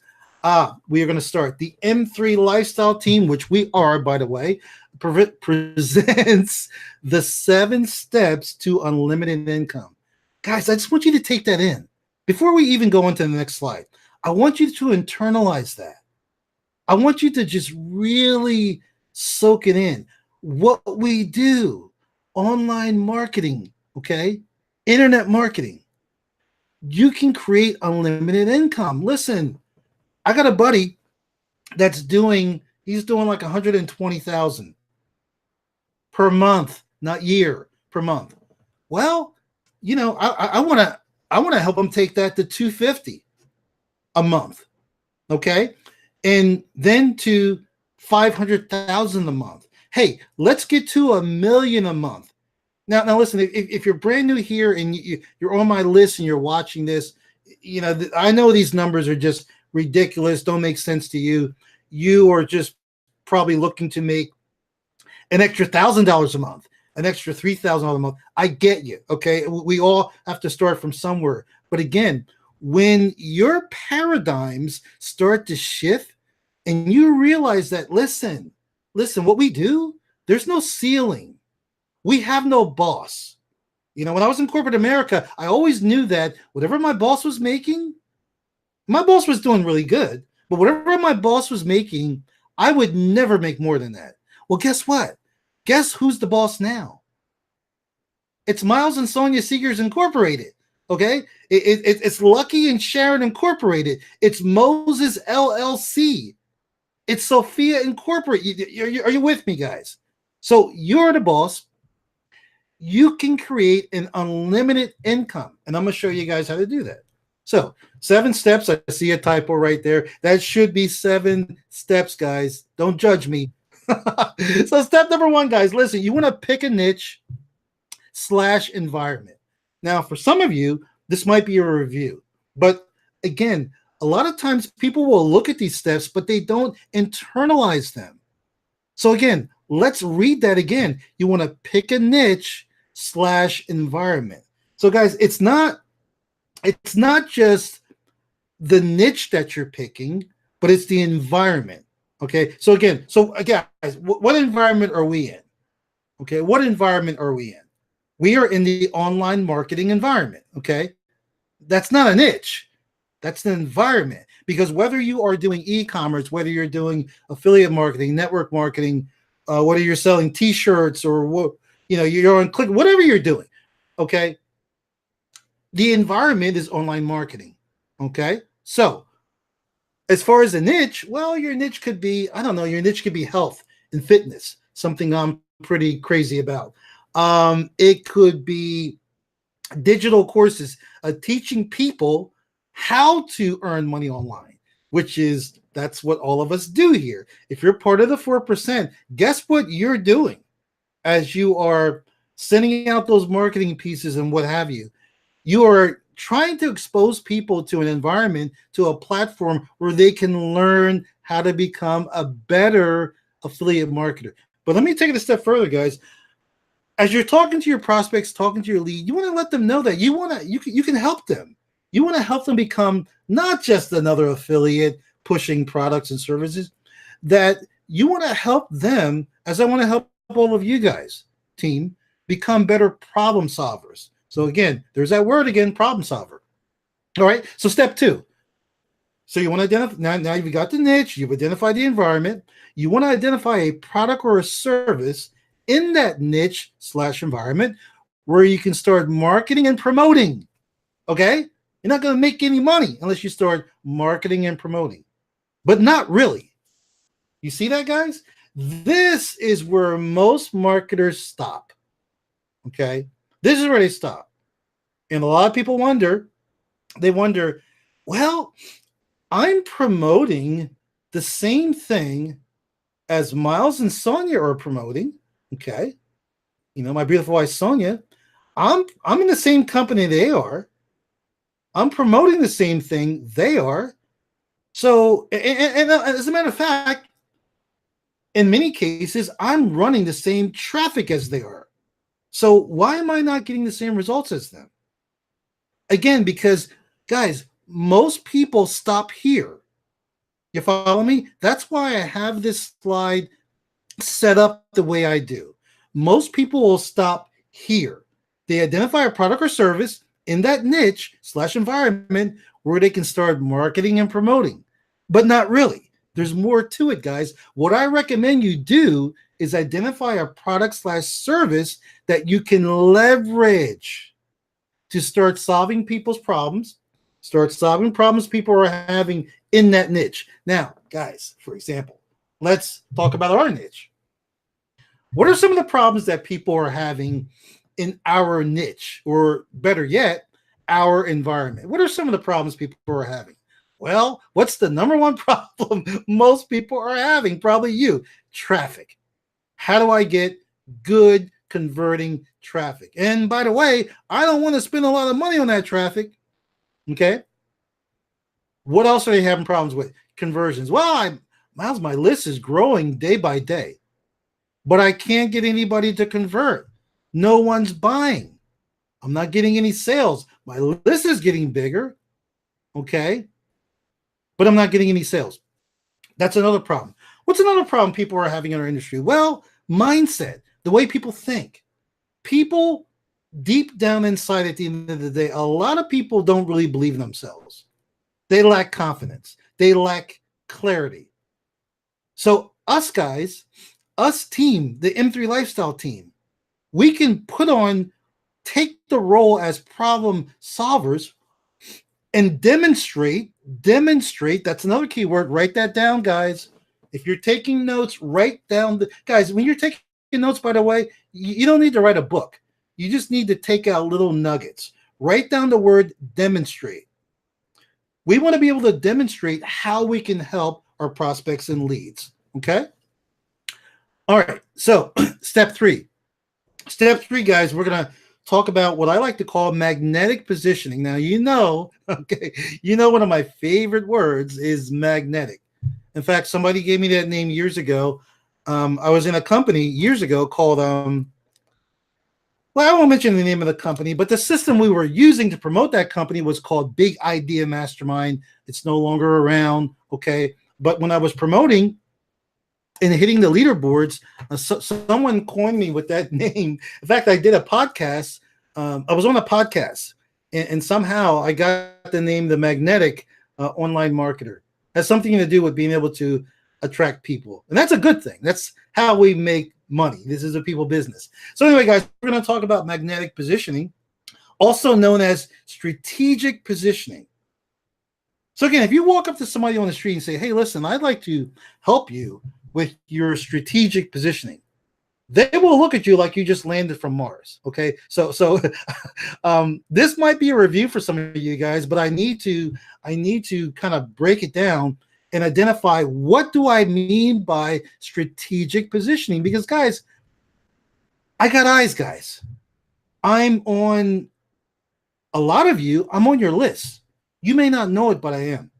We are going to start the M3 Lifestyle Team, which we are, by the way, presents the 7 steps to unlimited income. Guys, I just want you to take that in before we even go into the next slide. I want you to internalize that. I want you to just really soak it in. What we do, online marketing, okay? Internet marketing. You can create unlimited income. Listen, I got a buddy that's he's doing like 120,000 per month, not year, per month. Well, I want to help him take that to 250 a month. Okay? And then to 500,000 a month. Hey, let's get to 1 million a month. Now listen, if you're brand new here and you're on my list and you're watching this, I know these numbers are just ridiculous, don't make sense to you. You are just probably looking to make an extra $1,000 a month, an extra $3,000 a month. I get you, okay? We all have to start from somewhere. But again, when your paradigms start to shift and you realize that, listen, what we do, there's no ceiling. We have no boss. When I was in corporate America, I always knew that whatever my boss was making, my boss was doing really good, but whatever my boss was making, I would never make more than that. Well, guess what? Guess who's the boss now? It's Miles and Sonia Seegers Incorporated. Okay? It's Lucky and Sharon Incorporated. It's Moses LLC. It's Sophia Incorporated. Are you with me, guys? So you're the boss. You can create an unlimited income. And I'm going to show you guys how to do that. So 7 steps. I see a typo right there. That should be 7 steps, guys. Don't judge me. So step number 1, guys, listen, you want to pick a niche / environment. Now, for some of you, this might be a review. But again, a lot of times people will look at these steps, but they don't internalize them. So again, let's read that again. You want to pick a niche / environment. So guys, it's not just the niche that you're picking, but it's the environment. Okay. So again, guys, what environment are we in? Okay. What environment are we in? We are in the online marketing environment. Okay. That's not a niche. That's an environment, because whether you are doing e-commerce, whether you're doing affiliate marketing, network marketing, whether you're selling t-shirts or you're on Click, whatever you're doing. Okay. The environment is online marketing. Okay. So as far as a niche, well, your niche could be, your niche could be health and fitness, something I'm pretty crazy about. It could be digital courses, teaching people how to earn money online, that's what all of us do here. If you're part of the 4%, guess what you're doing as you are sending out those marketing pieces and what have you? You are trying to expose people to an environment, to a platform where they can learn how to become a better affiliate marketer. But let me take it a step further, guys. As you're talking to your prospects, talking to your lead, you want to let them know that you can help them. You want to help them become not just another affiliate pushing products and services, that you want to help them, as I want to help all of you guys, team, become better problem solvers. So again, there's that word again, problem solver. All right. So step 2. So you want to identify, now you've got the niche, you've identified the environment. You want to identify a product or a service in that niche / environment where you can start marketing and promoting. Okay. You're not going to make any money unless you start marketing and promoting, but not really. You see that, guys? This is where most marketers stop. Okay. This is where they stop. And a lot of people wonder, well, I'm promoting the same thing as Miles and Sonia are promoting. Okay. My beautiful wife, Sonia, I'm in the same company they are. I'm promoting the same thing they are. So, and as a matter of fact, In many cases, I'm running the same traffic as they are. So why am I not getting the same results as them? Again, because guys, most people stop here. You follow me? That's why I have this slide set up the way I do. Most people will stop here. They identify a product or service in that niche / environment where they can start marketing and promoting, but not really. There's more to it, guys. What I recommend you do is identify a product / service that you can leverage to start solving people's problems, start solving problems people are having in that niche. Now, guys, for example, let's talk about our niche. What are some of the problems that people are having in our niche, or better yet, our environment? What are some of the problems people are having? Well, what's the number one problem most people are having? Probably you. Traffic. How do I get good converting traffic? And by the way, I don't want to spend a lot of money on that traffic. Okay. What else are they having problems with? Conversions. Well, Miles, my list is growing day by day, but I can't get anybody to convert. No one's buying. I'm not getting any sales. My list is getting bigger. Okay. But I'm not getting any sales. That's another problem. What's another problem people are having in our industry? Well, mindset, the way people think. People deep down inside at the end of the day, a lot of people don't really believe in themselves. They lack confidence. They lack clarity. So us guys, us team, the M3 Lifestyle team, we can take the role as problem solvers and demonstrate, that's another key word, write that down, guys. If you're taking notes, write down guys, when you're taking notes, by the way, you don't need to write a book. You just need to take out little nuggets. Write down the word demonstrate. We want to be able to demonstrate how we can help our prospects and leads. Okay. All right. So step 3. Step 3, guys, we're going to talk about what I like to call magnetic positioning. Now, okay, one of my favorite words is magnetic. In fact, somebody gave me that name years ago. I was in a company years ago called, well, I won't mention the name of the company, but the system we were using to promote that company was called Big Idea Mastermind. It's no longer around, okay? But when I was promoting and hitting the leaderboards, someone coined me with that name. In fact, I did a podcast. I was on a podcast, and somehow I got the name The Magnetic Online Marketer. Has something to do with being able to attract people. And that's a good thing. That's how we make money. This is a people business. So anyway, guys, we're going to talk about magnetic positioning, also known as strategic positioning. So again, if you walk up to somebody on the street and say, hey, listen, I'd like to help you with your strategic positioning, they will look at you like you just landed from Mars. Okay. So this might be a review for some of you guys, but I need to kind of break it down and identify what do I mean by strategic positioning? Because guys, I got eyes, guys. I'm on a lot of you. I'm on your list. You may not know it, but I am.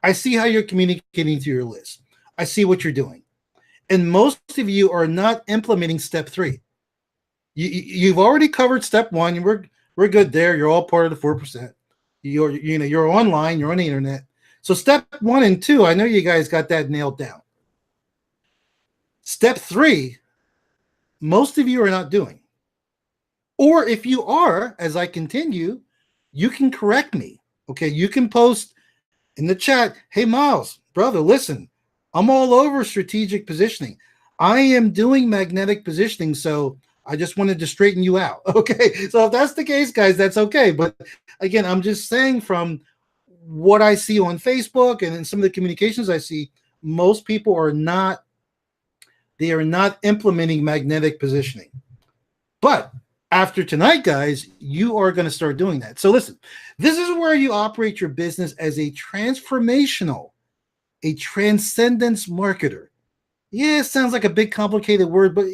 I see how you're communicating to your list. I see what you're doing. And most of you are not implementing step 3. You've already covered step 1. We're good there. You're all part of the 4%. You're online. You're on the internet. So step 1 and 2, I know you guys got that nailed down. Step 3, most of you are not doing. Or if you are, as I continue, you can correct me. Okay, you can post in the chat, hey, Miles, brother, listen, I'm all over strategic positioning. I am doing magnetic positioning, so I just wanted to straighten you out. Okay, so if that's the case, guys, that's okay. But again, I'm just saying from what I see on Facebook and in some of the communications I see, most people are not implementing magnetic positioning. But after tonight, guys, you are going to start doing that. So listen, this is where you operate your business as a transformational, a transcendence marketer. Yeah, it sounds like a big complicated word, but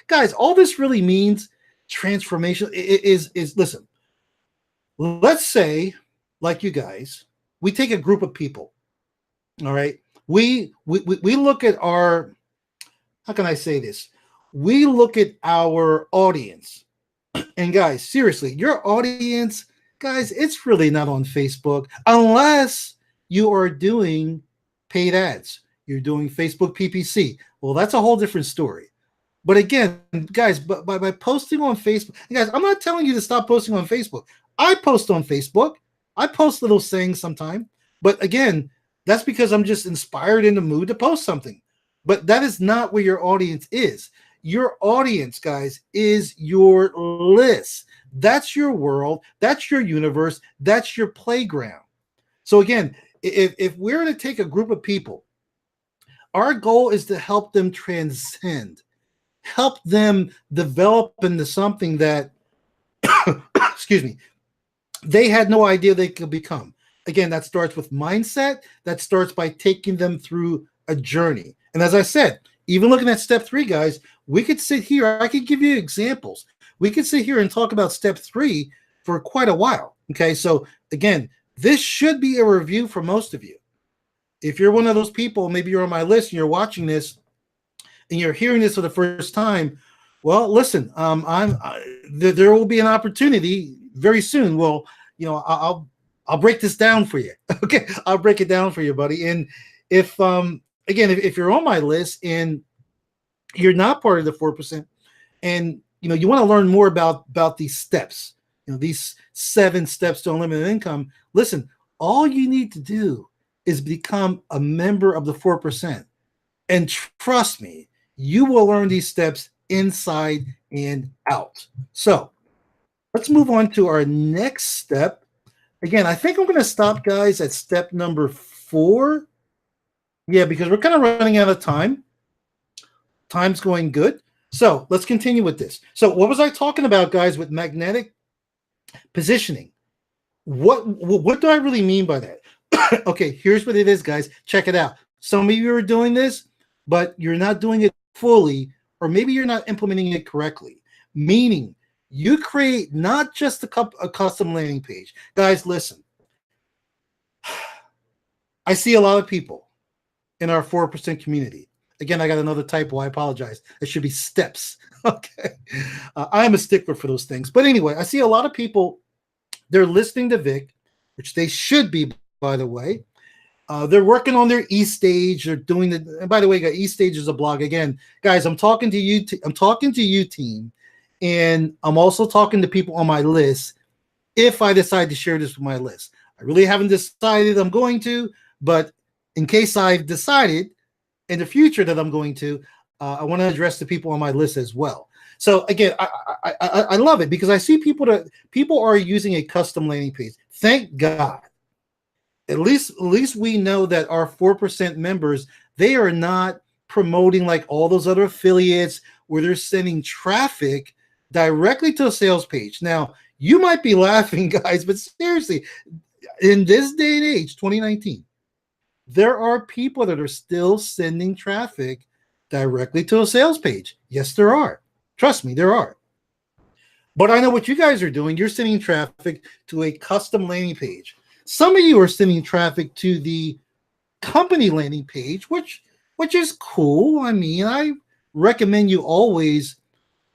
guys, all this really means transformation is listen, let's say, like you guys, we take a group of people. All right. We look at our how can I say this? We look at our audience, and guys, seriously, your audience, guys, it's really not on Facebook unless you are doing paid ads. You're doing Facebook PPC. Well, that's a whole different story. But again, guys, by posting on Facebook, guys, I'm not telling you to stop posting on Facebook. I post on Facebook. I post little sayings sometime. But again, that's because I'm just inspired in the mood to post something. But that is not where your audience is. Your audience, guys, is your list. That's your world. That's your universe. That's your playground. So again, if we're to take a group of people, our goal is to help them transcend, help them develop into something that, excuse me, they had no idea they could become. Again, that starts with mindset. That starts by taking them through a journey. And as I said, even looking at step 3, guys, we could sit here. I could give you examples. We could sit here and talk about step 3 for quite a while. Okay. So again, this should be a review for most of you. If you're one of those people, maybe you're on my list and you're watching this and you're hearing this for the first time, well, listen, there will be an opportunity very soon. Well, I'll break this down for you. Okay, I'll break it down for you, buddy. And if again, if you're on my list and you're not part of the 4%, and you want to learn more about these steps, these 7 steps to unlimited income, listen, all you need to do is become a member of the 4%. And trust me, you will learn these steps inside and out. So let's move on to our next step. Again, I think I'm going to stop, guys, at step number 4. Yeah, because we're kind of running out of time. Time's going good. So let's continue with this. So what was I talking about, guys, with magnetic positioning? What do I really mean by that? Okay, here's what it is, guys. Check it out. Some of you are doing this, but you're not doing it fully, or maybe you're not implementing it correctly. Meaning, you create not just a custom landing page. Guys, listen. I see a lot of people in our 4% community. Again, I got another typo. I apologize. It should be steps. Okay. I'm a stickler for those things. But anyway, I see a lot of people, they're listening to Vic, which they should be, by the way. They're working on their eStage. They're doing the. And by the way, eStage is a blog. Again, guys, I'm talking to you. I'm talking to you, team, and I'm also talking to people on my list. If I decide to share this with my list, I really haven't decided I'm going to, but in case I've decided in the future that I'm going to, I want to address the people on my list as well. So again, I love it because I see people are using a custom landing page. Thank God. At least we know that our 4% members, they are not promoting like all those other affiliates where they're sending traffic directly to a sales page. Now, you might be laughing, guys, but seriously, in this day and age, 2019, there are people that are still sending traffic directly to a sales page. Yes, there are. Trust me, there are. But I know what you guys are doing. You're sending traffic to a custom landing page. Some of you are sending traffic to the company landing page, which is cool. I mean, I recommend you always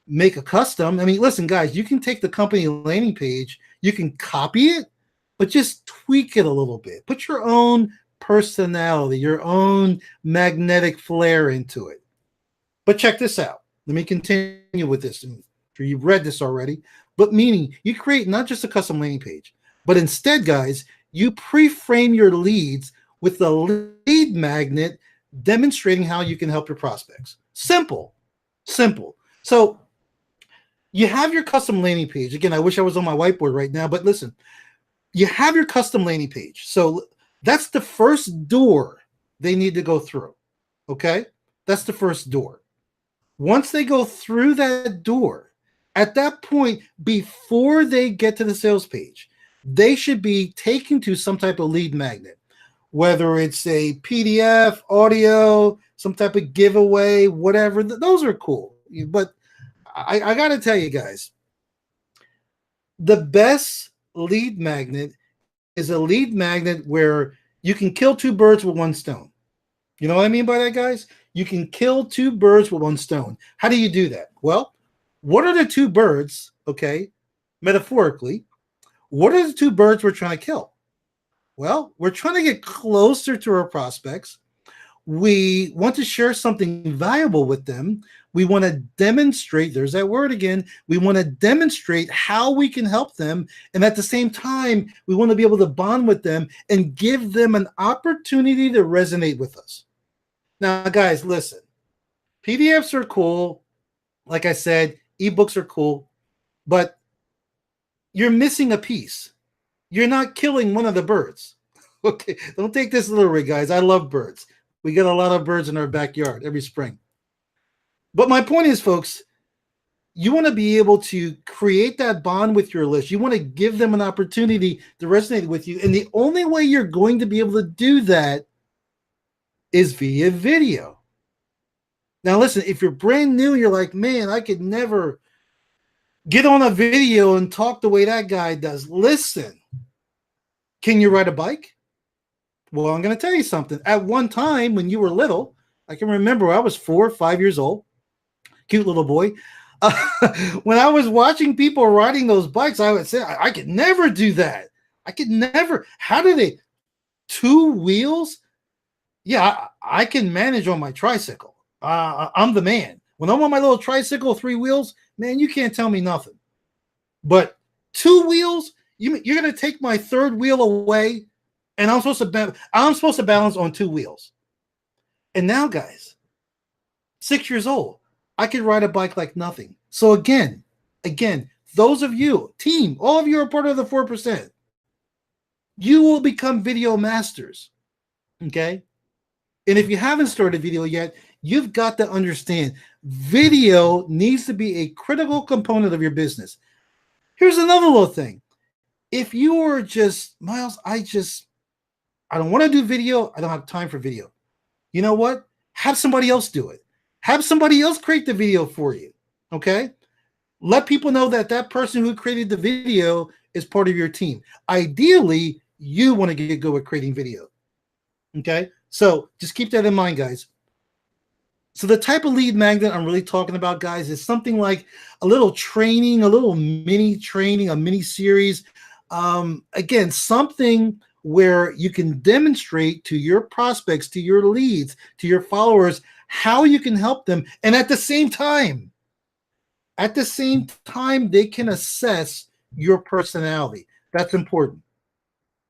make a custom. I mean, listen, guys, you can take the company landing page, you can copy it, but just tweak it a little bit. Put your own personality, your own magnetic flair into it. But check this out. Let me continue with this. I'm sure you've read this already, but meaning you create not just a custom landing page, but instead, guys, you pre-frame your leads with the lead magnet demonstrating how you can help your prospects. Simple. So you have your custom landing page. Again, I wish I was on my whiteboard right now, but listen, you have your custom landing page. So that's the first door they need to go through. Okay? That's the first door. Once they go through that door, at that point, before they get to the sales page, they should be taken to some type of lead magnet, whether it's a PDF, audio, some type of giveaway, whatever. Those are cool. But I got to tell you guys, the best lead magnet is a lead magnet where you can kill 2 birds with 1 stone. You know what I mean by that, guys? You can kill two birds with one stone. How do you do that? Well, what are the two birds, okay, metaphorically? What are the two birds we're trying to kill? Well, we're trying to get closer to our prospects. We want to share something valuable with them. We want to demonstrate, there's that word again. We want to demonstrate how we can help them. And at the same time, we want to be able to bond with them and give them an opportunity to resonate with us. Now, guys, listen, PDFs are cool. Like I said, ebooks are cool, but you're missing a piece. You're not killing one of the birds. Okay, don't take this literally, guys. I love birds. We get a lot of birds in our backyard every spring. But my point is, folks, you want to be able to create that bond with your list. You want to give them an opportunity to resonate with you. And the only way you're going to be able to do that is via video. Now, listen, if you're brand new, you're like, man, I could never get on a video and talk the way that guy does. Listen, can you ride a bike? Well, I'm going to tell you something. At one time when you were little, I can remember I was 4 or 5 years old, cute little boy. When I was watching people riding those bikes, I would say, I could never do that. I could never. How do they? 2 wheels? Yeah, I can manage on my tricycle. I'm the man. When I'm on my little tricycle, 3 wheels, man, you can't tell me nothing. But 2 wheels, you're going to take my 3rd wheel away, and I'm supposed to balance on 2 wheels. And now, guys, 6 years old, I can ride a bike like nothing. So again, those of you, team, all of you are part of the 4%. You will become video masters. Okay? And if you haven't started video yet, you've got to understand video needs to be a critical component of your business. Here's another little thing. If you are just, Miles, I don't want to do video. I don't have time for video. You know what? Have somebody else do it. Have somebody else create the video for you. Okay? Let people know that that person who created the video is part of your team. Ideally, you want to get good with creating video. Okay? So just keep that in mind, guys. So the type of lead magnet I'm really talking about, guys, is something like a little training, a little mini training, a mini series. Again, something where you can demonstrate to your prospects, to your leads, to your followers, how you can help them. And at the same time, they can assess your personality. That's important.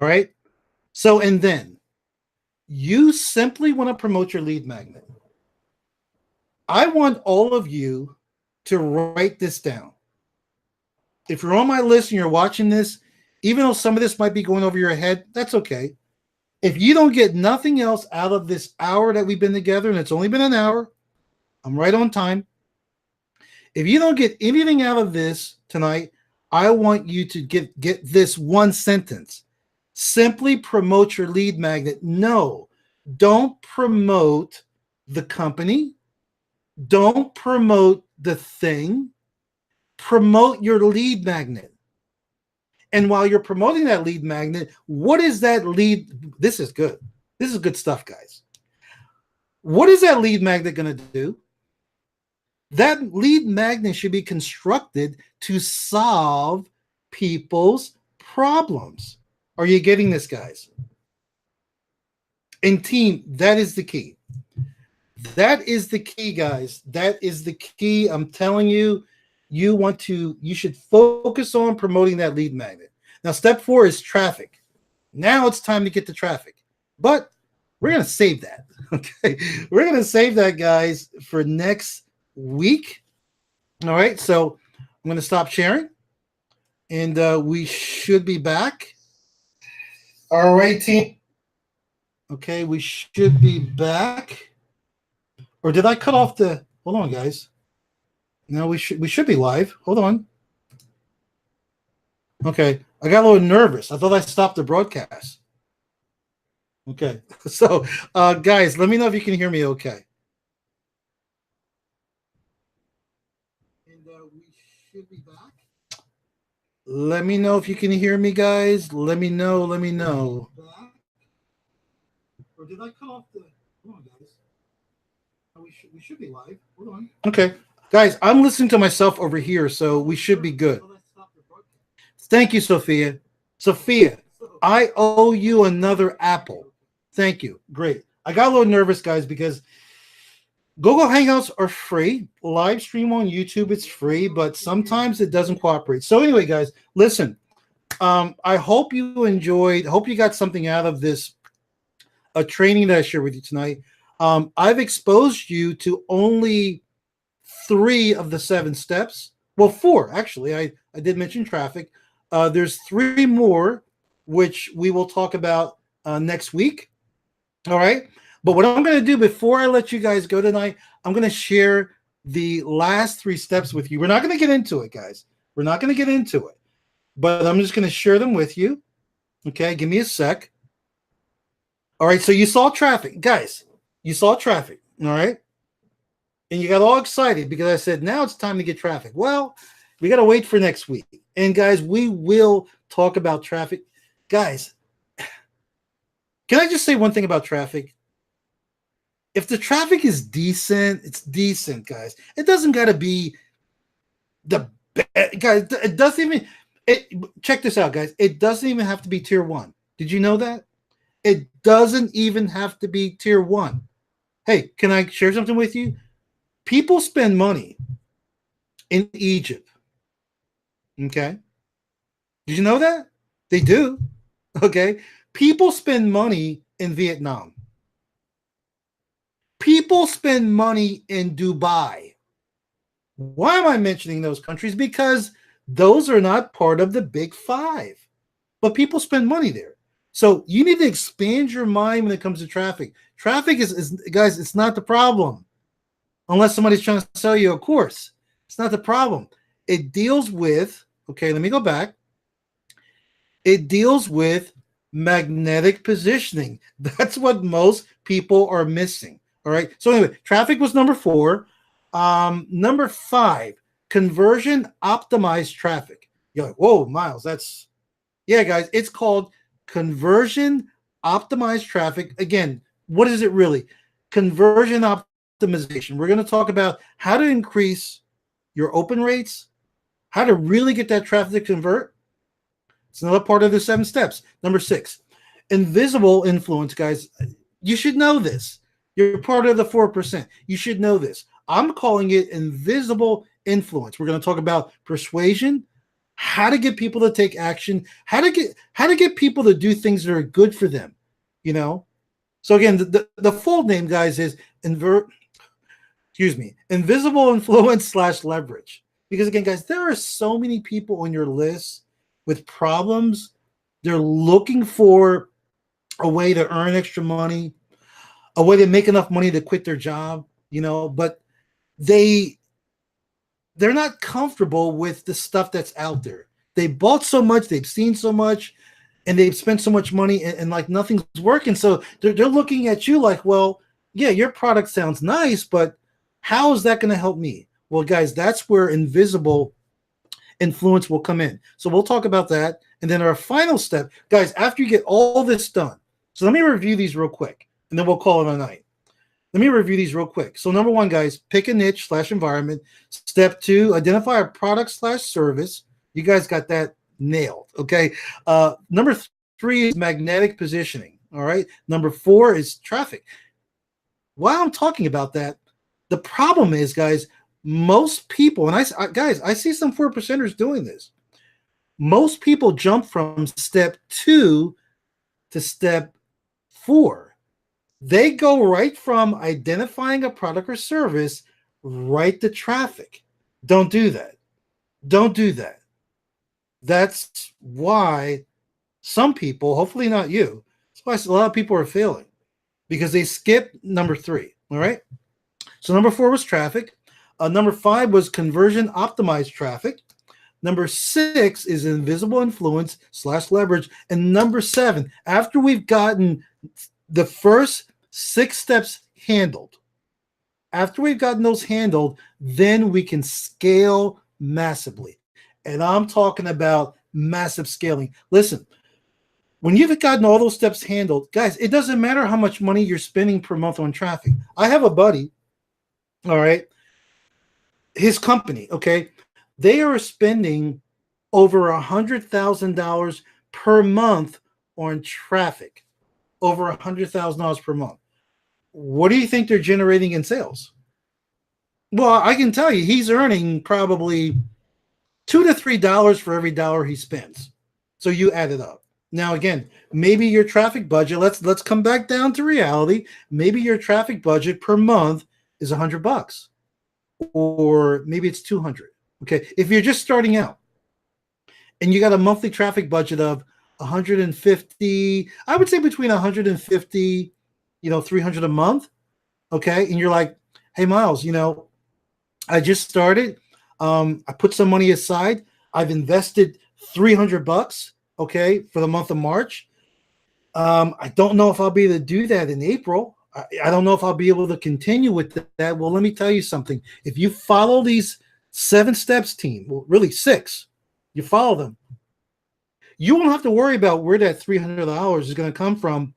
All right. So, and then you simply want to promote your lead magnet. I want all of you to write this down. If you're on my list and you're watching this, even though some of this might be going over your head, that's okay. If you don't get nothing else out of this hour that we've been together, and it's only been an hour, I'm right on time. If you don't get anything out of this tonight, I want you to get this one sentence. Simply promote your lead magnet. No, don't promote the company. Don't promote the thing. Promote your lead magnet. And while you're promoting that lead magnet, what is that lead? This is good. This is good stuff, guys. What is that lead magnet going to do? That lead magnet should be constructed to solve people's problems. Are you getting this, guys? And team, that is the key. That is the key, guys. That is the key. I'm telling you, you should focus on promoting that lead magnet. Now, step 4 is traffic. Now it's time to get to traffic. But we're going to save that. Okay. We're going to save that, guys, for next week. All right. So I'm going to stop sharing. And we should be back. All right, team. Okay, we should be back. Or did I cut off the... Hold on, guys. No, we should be live. Hold on. Okay, I got a little nervous. I thought I stopped the broadcast. Okay, so guys, let me know if you can hear me okay. And we should be back. Let me know if you can hear me, guys. Let me know. Let me know. Or did I cut off the... Hold on, guys. We should be live. Hold on. Okay, guys, I'm listening to myself over here, so we should be good. Thank you, Sophia. Sophia, I owe you another apple. Thank you. Great. I got a little nervous, guys, because Google Hangouts are free. Live stream on YouTube, it's free, but sometimes it doesn't cooperate. So anyway, guys, listen. I hope you enjoyed. Hope you got something out of this training that I shared with you tonight. I've exposed you to only 3 of the 7 steps. Well, 4 actually. I did mention traffic. There's 3 more, which we will talk about next week. All right. But what I'm going to do before I let you guys go tonight, I'm going to share the last 3 steps with you. We're not going to get into it, guys. We're not going to get into it. But I'm just going to share them with you. Okay. Give me a sec. All right. So you saw traffic. Guys, you saw traffic. All right. And you got all excited because I said, now it's time to get traffic. Well, we got to wait for next week. And guys, we will talk about traffic. Guys, can I just say one thing about traffic? If the traffic is decent, it's decent, guys. It doesn't got to be the best. Guys, it doesn't even, check this out, guys. It doesn't even have to be tier 1. Did you know that? It doesn't even have to be tier 1. Hey, can I share something with you? People spend money in Egypt. Okay. Did you know that? They do. Okay. People spend money in Vietnam. People spend money in Dubai. Why am I mentioning those countries? Because those are not part of the big 5. But people spend money there. So you need to expand your mind when it comes to traffic. Traffic is guys, it's not the problem. Unless somebody's trying to sell you a course. It's not the problem. It deals with, okay, let me go back. It deals with magnetic positioning. That's what most people are missing. All right. So anyway, traffic was number 4. Number 5, conversion optimized traffic. You're like, whoa, Miles, that's, yeah, guys, it's called conversion optimized traffic. Again, what is it really? Conversion optimization. We're going to talk about how to increase your open rates, how to really get that traffic to convert. It's another part of the 7 steps. Number 6, invisible influence, guys. You should know this. You're part of the 4%. You should know this. I'm calling it invisible influence. We're going to talk about persuasion, how to get people to take action, how to get people to do things that are good for them, you know? So again, the full name, guys, is invisible influence / leverage. Because again, guys, there are so many people on your list with problems. They're looking for a way to earn extra money, a way to make enough money to quit their job, you know, but they're not comfortable with the stuff that's out there. They bought so much, they've seen so much, and they've spent so much money, and like nothing's working. So they're looking at you like, well, yeah, your product sounds nice, but how is that going to help me? Well, guys, that's where invisible influence will come in. So we'll talk about that. And then our final step, guys, after you get all this done, so let me review these real quick, and then we'll call it a night. Let me review these real quick. So number 1, guys, pick a niche / environment. Step 2, identify a product / service. You guys got that nailed, okay? Number 3 is magnetic positioning, all right? Number 4 is traffic. While I'm talking about that, the problem is, guys, most people, and I see some 4%ers doing this. Most people jump from step 2 to step 4. They go right from identifying a product or service right to traffic. Don't do that. Don't do that. That's why some people, hopefully not you, that's why a lot of people are failing because they skip number 3. All right. So number 4 was traffic. Number 5 was conversion optimized traffic. Number 6 is invisible influence / leverage. And number 7, after we've gotten the first 6 steps handled, after we've gotten those handled, then we can scale massively. And I'm talking about massive scaling. Listen, when you've gotten all those steps handled, guys, it doesn't matter how much money you're spending per month on traffic. I have a buddy. All right. His company, okay, they are spending over $100,000 per month on traffic. Over $100,000 per month. What do you think they're generating in sales? Well, I can tell you, he's earning probably $2 to $3 for every dollar he spends. So you add it up. Now, again, maybe your traffic budget. Let's come back down to reality. Maybe your traffic budget per month is $100, or maybe it's 200. Okay, if you're just starting out and you got a monthly traffic budget of 150, I would say between 150, 300 a month. Okay, and you're like, hey, Miles, I just started. I put some money aside. I've invested $300, okay, for the month of March. I don't know if I'll be able to do that in April. I don't know if I'll be able to continue with that. Well, let me tell you something. If you follow these 7 steps, team, well, really 6, you follow them, you won't have to worry about where that $300 is going to come from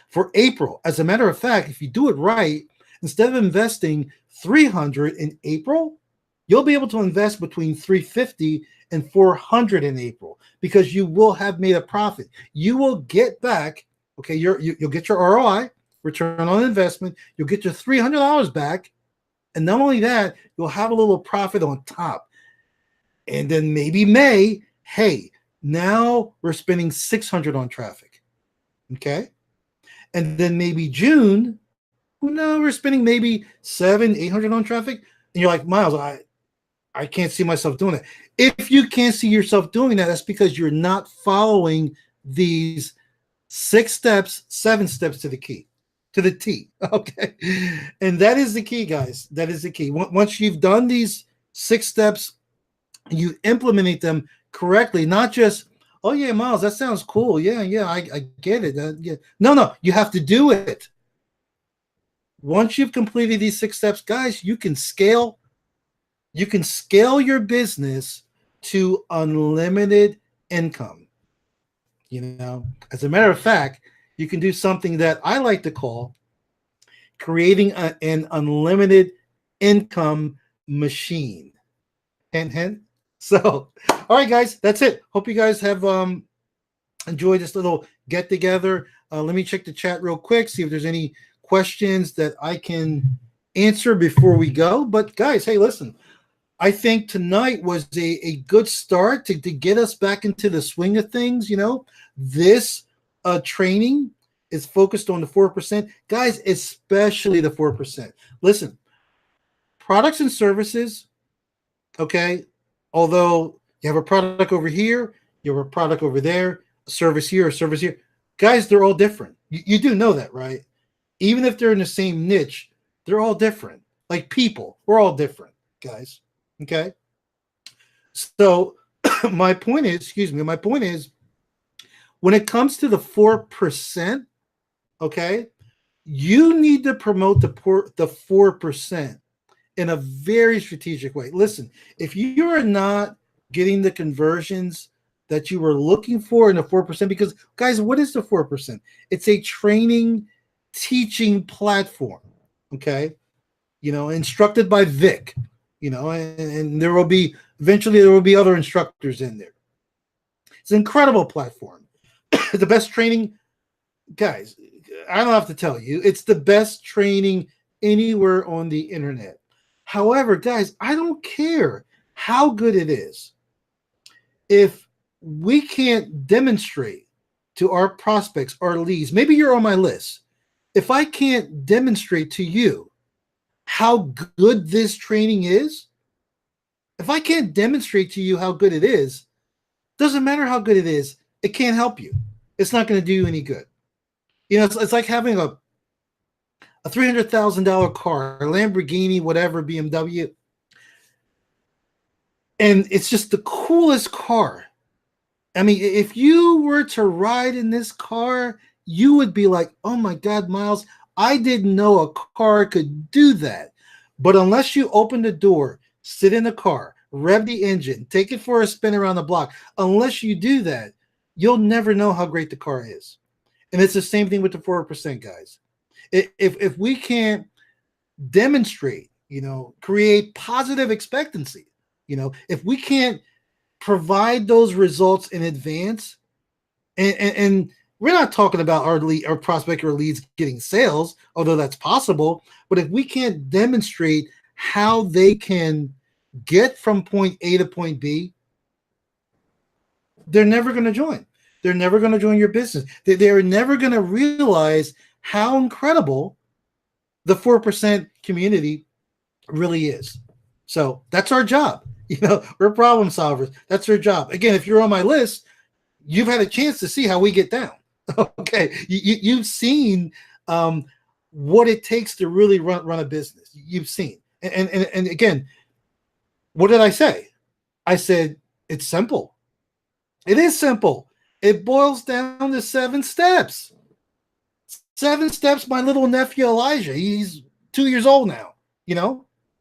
for April. As a matter of fact, if you do it right, instead of investing $300 in April, you'll be able to invest between $350 and $400 in April, because you will have made a profit. You will get back, okay, you'll get your ROI, return on investment. You'll get your $300 back, and not only that, you'll have a little profit on top. And then maybe May, hey, now we're spending $600 on traffic, okay? And then maybe June, no, we're spending maybe $700-800 on traffic, and you're like, Miles, I can't see myself doing it. If you can't see yourself doing that, that's because you're not following these 6 steps, 7 steps to the key, to the T. Okay. And that is the key, guys. That is the key. Once you've done these 6 steps, you implement them correctly, not just, oh yeah, Miles, that sounds cool. Yeah, I get it. Yeah. No, you have to do it. Once you've completed these 6 steps, guys, you can scale your business to unlimited income. As a matter of fact, you can do something that I like to call creating an unlimited income machine. Hint, hint. So, all right, guys, that's it. Hope you guys have enjoyed this little get together. Let me check the chat real quick, see if there's any questions that I can answer before we go. But guys, hey, listen, I think tonight was a good start to get us back into the swing of things. This training is focused on the 4%. Guys, especially the 4%. Listen, products and services, okay, although you have a product over here, you have a product over there, a service here, a service here. Guys, they're all different. You do know that, right? Even if they're in the same niche, they're all different. Like people, we're all different, guys. Okay. So my point is, when it comes to the 4%, okay, you need to promote the 4% in a very strategic way. Listen, if you are not getting the conversions that you were looking for in the 4%, because guys, what is the 4%? It's a training, teaching platform, okay, instructed by Vic, and there will be other instructors in there. It's an incredible platform. The best training, guys, I don't have to tell you, it's the best training anywhere on the internet. However, guys, I don't care how good it is. If we can't demonstrate to our prospects, our leads, maybe you're on my list. If I can't demonstrate to you how good this training is, if I can't demonstrate to you how good it is, doesn't matter how good it is, it can't help you. It's not going to do you any good. It's like having a $300,000 car, a Lamborghini, whatever, BMW, and it's just the coolest car. I mean, if you were to ride in this car, you would be like, oh my God, Miles, I didn't know a car could do that. But unless you open the door, sit in the car, rev the engine, take it for a spin around the block, unless you do that, you'll never know how great the car is. And it's the same thing with the 4%, guys. If we can't demonstrate create positive expectancy. If we can't provide those results in advance, and we're not talking about our prospect or leads getting sales, although that's possible, but if we can't demonstrate how they can get from point A to point B, they're never going to join. They're never going to join your business. They're never going to realize how incredible the 4% community really is. So that's our job. We're problem solvers. That's our job. Again, if you're on my list, you've had a chance to see how we get down. Okay. You've seen what it takes to really run a business. You've seen. And again, what did I say? I said, it's simple. It is simple. It boils down to 7 steps. 7 steps. My little nephew, Elijah, he's 2 years old now.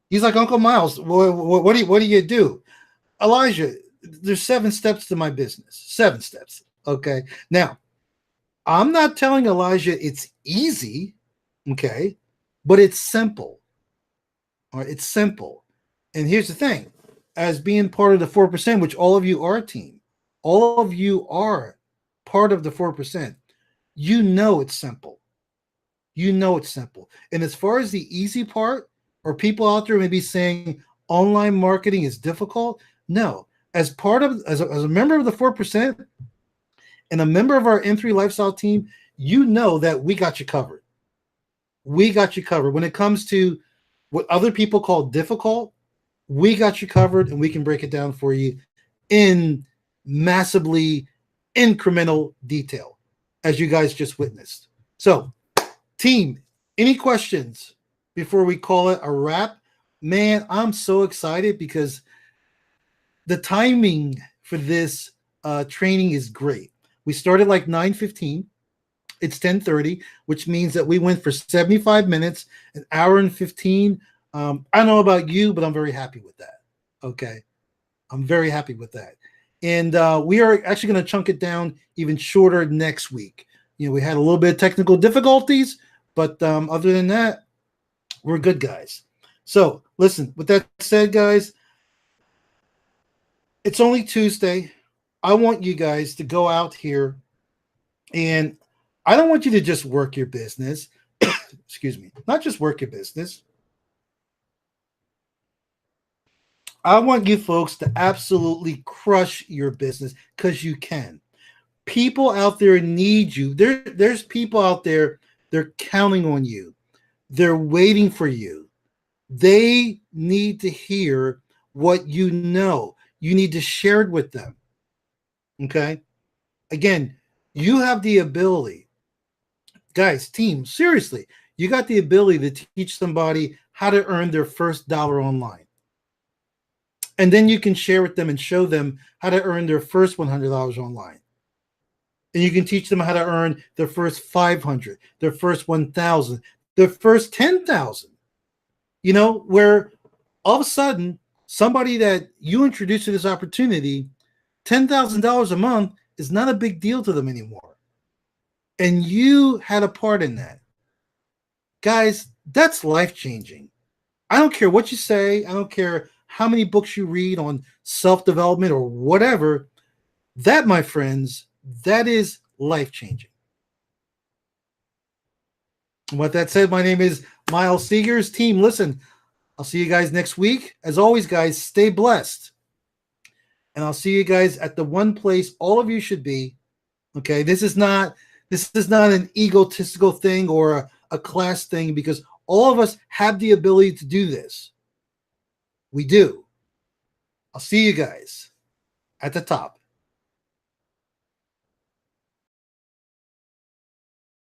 He's like, Uncle Miles, what do you do? Elijah, there's 7 steps to my business. 7 steps. Okay. Now, I'm not telling Elijah it's easy. Okay. But it's simple. All right. It's simple. And here's the thing. As being part of the 4%, which all of you are, team, all of you are part of the 4%, it's simple. It's simple. And as far as the easy part, or people out there may be saying online marketing is difficult, no. As a member of the 4% and a member of our M3 Lifestyle team, that we got you covered. We got you covered. When it comes to what other people call difficult, we got you covered, and we can break it down for you in massively incremental detail, as you guys just witnessed. So, team, any questions before we call it a wrap? Man, I'm so excited because the timing for this training is great. We started like 9:15. It's 10:30, which means that we went for 75 minutes, an hour and 15. I don't know about you, but I'm very happy with that. Okay. I'm very happy with that. And we are actually going to chunk it down even shorter next week. We had a little bit of technical difficulties, but other than that, we're good, guys. So listen, with that said, guys, it's only Tuesday. I want you guys to go out here, and I don't want you to just work your business. Excuse me. Not just work your business. I want you folks to absolutely crush your business, because you can. People out there need you. There's people out there, they're counting on you. They're waiting for you. They need to hear what you know. You need to share it with them. Okay? Again, you have the ability. Guys, team, seriously, you got the ability to teach somebody how to earn their first dollar online. And then you can share with them and show them how to earn their first $100 online. And you can teach them how to earn their first 500, their first 1,000, their first 10,000. Where all of a sudden, somebody that you introduced to this opportunity, $10,000 a month is not a big deal to them anymore. And you had a part in that. Guys, that's life-changing. I don't care what you say. I don't care how many books you read on self-development or whatever. That, my friends, that is life-changing. With that said, my name is Miles Seegers. Team, listen, I'll see you guys next week. As always, guys, stay blessed. And I'll see you guys at the one place all of you should be. Okay, this is not an egotistical thing or a class thing, because all of us have the ability to do this. We do. I'll see you guys at the top.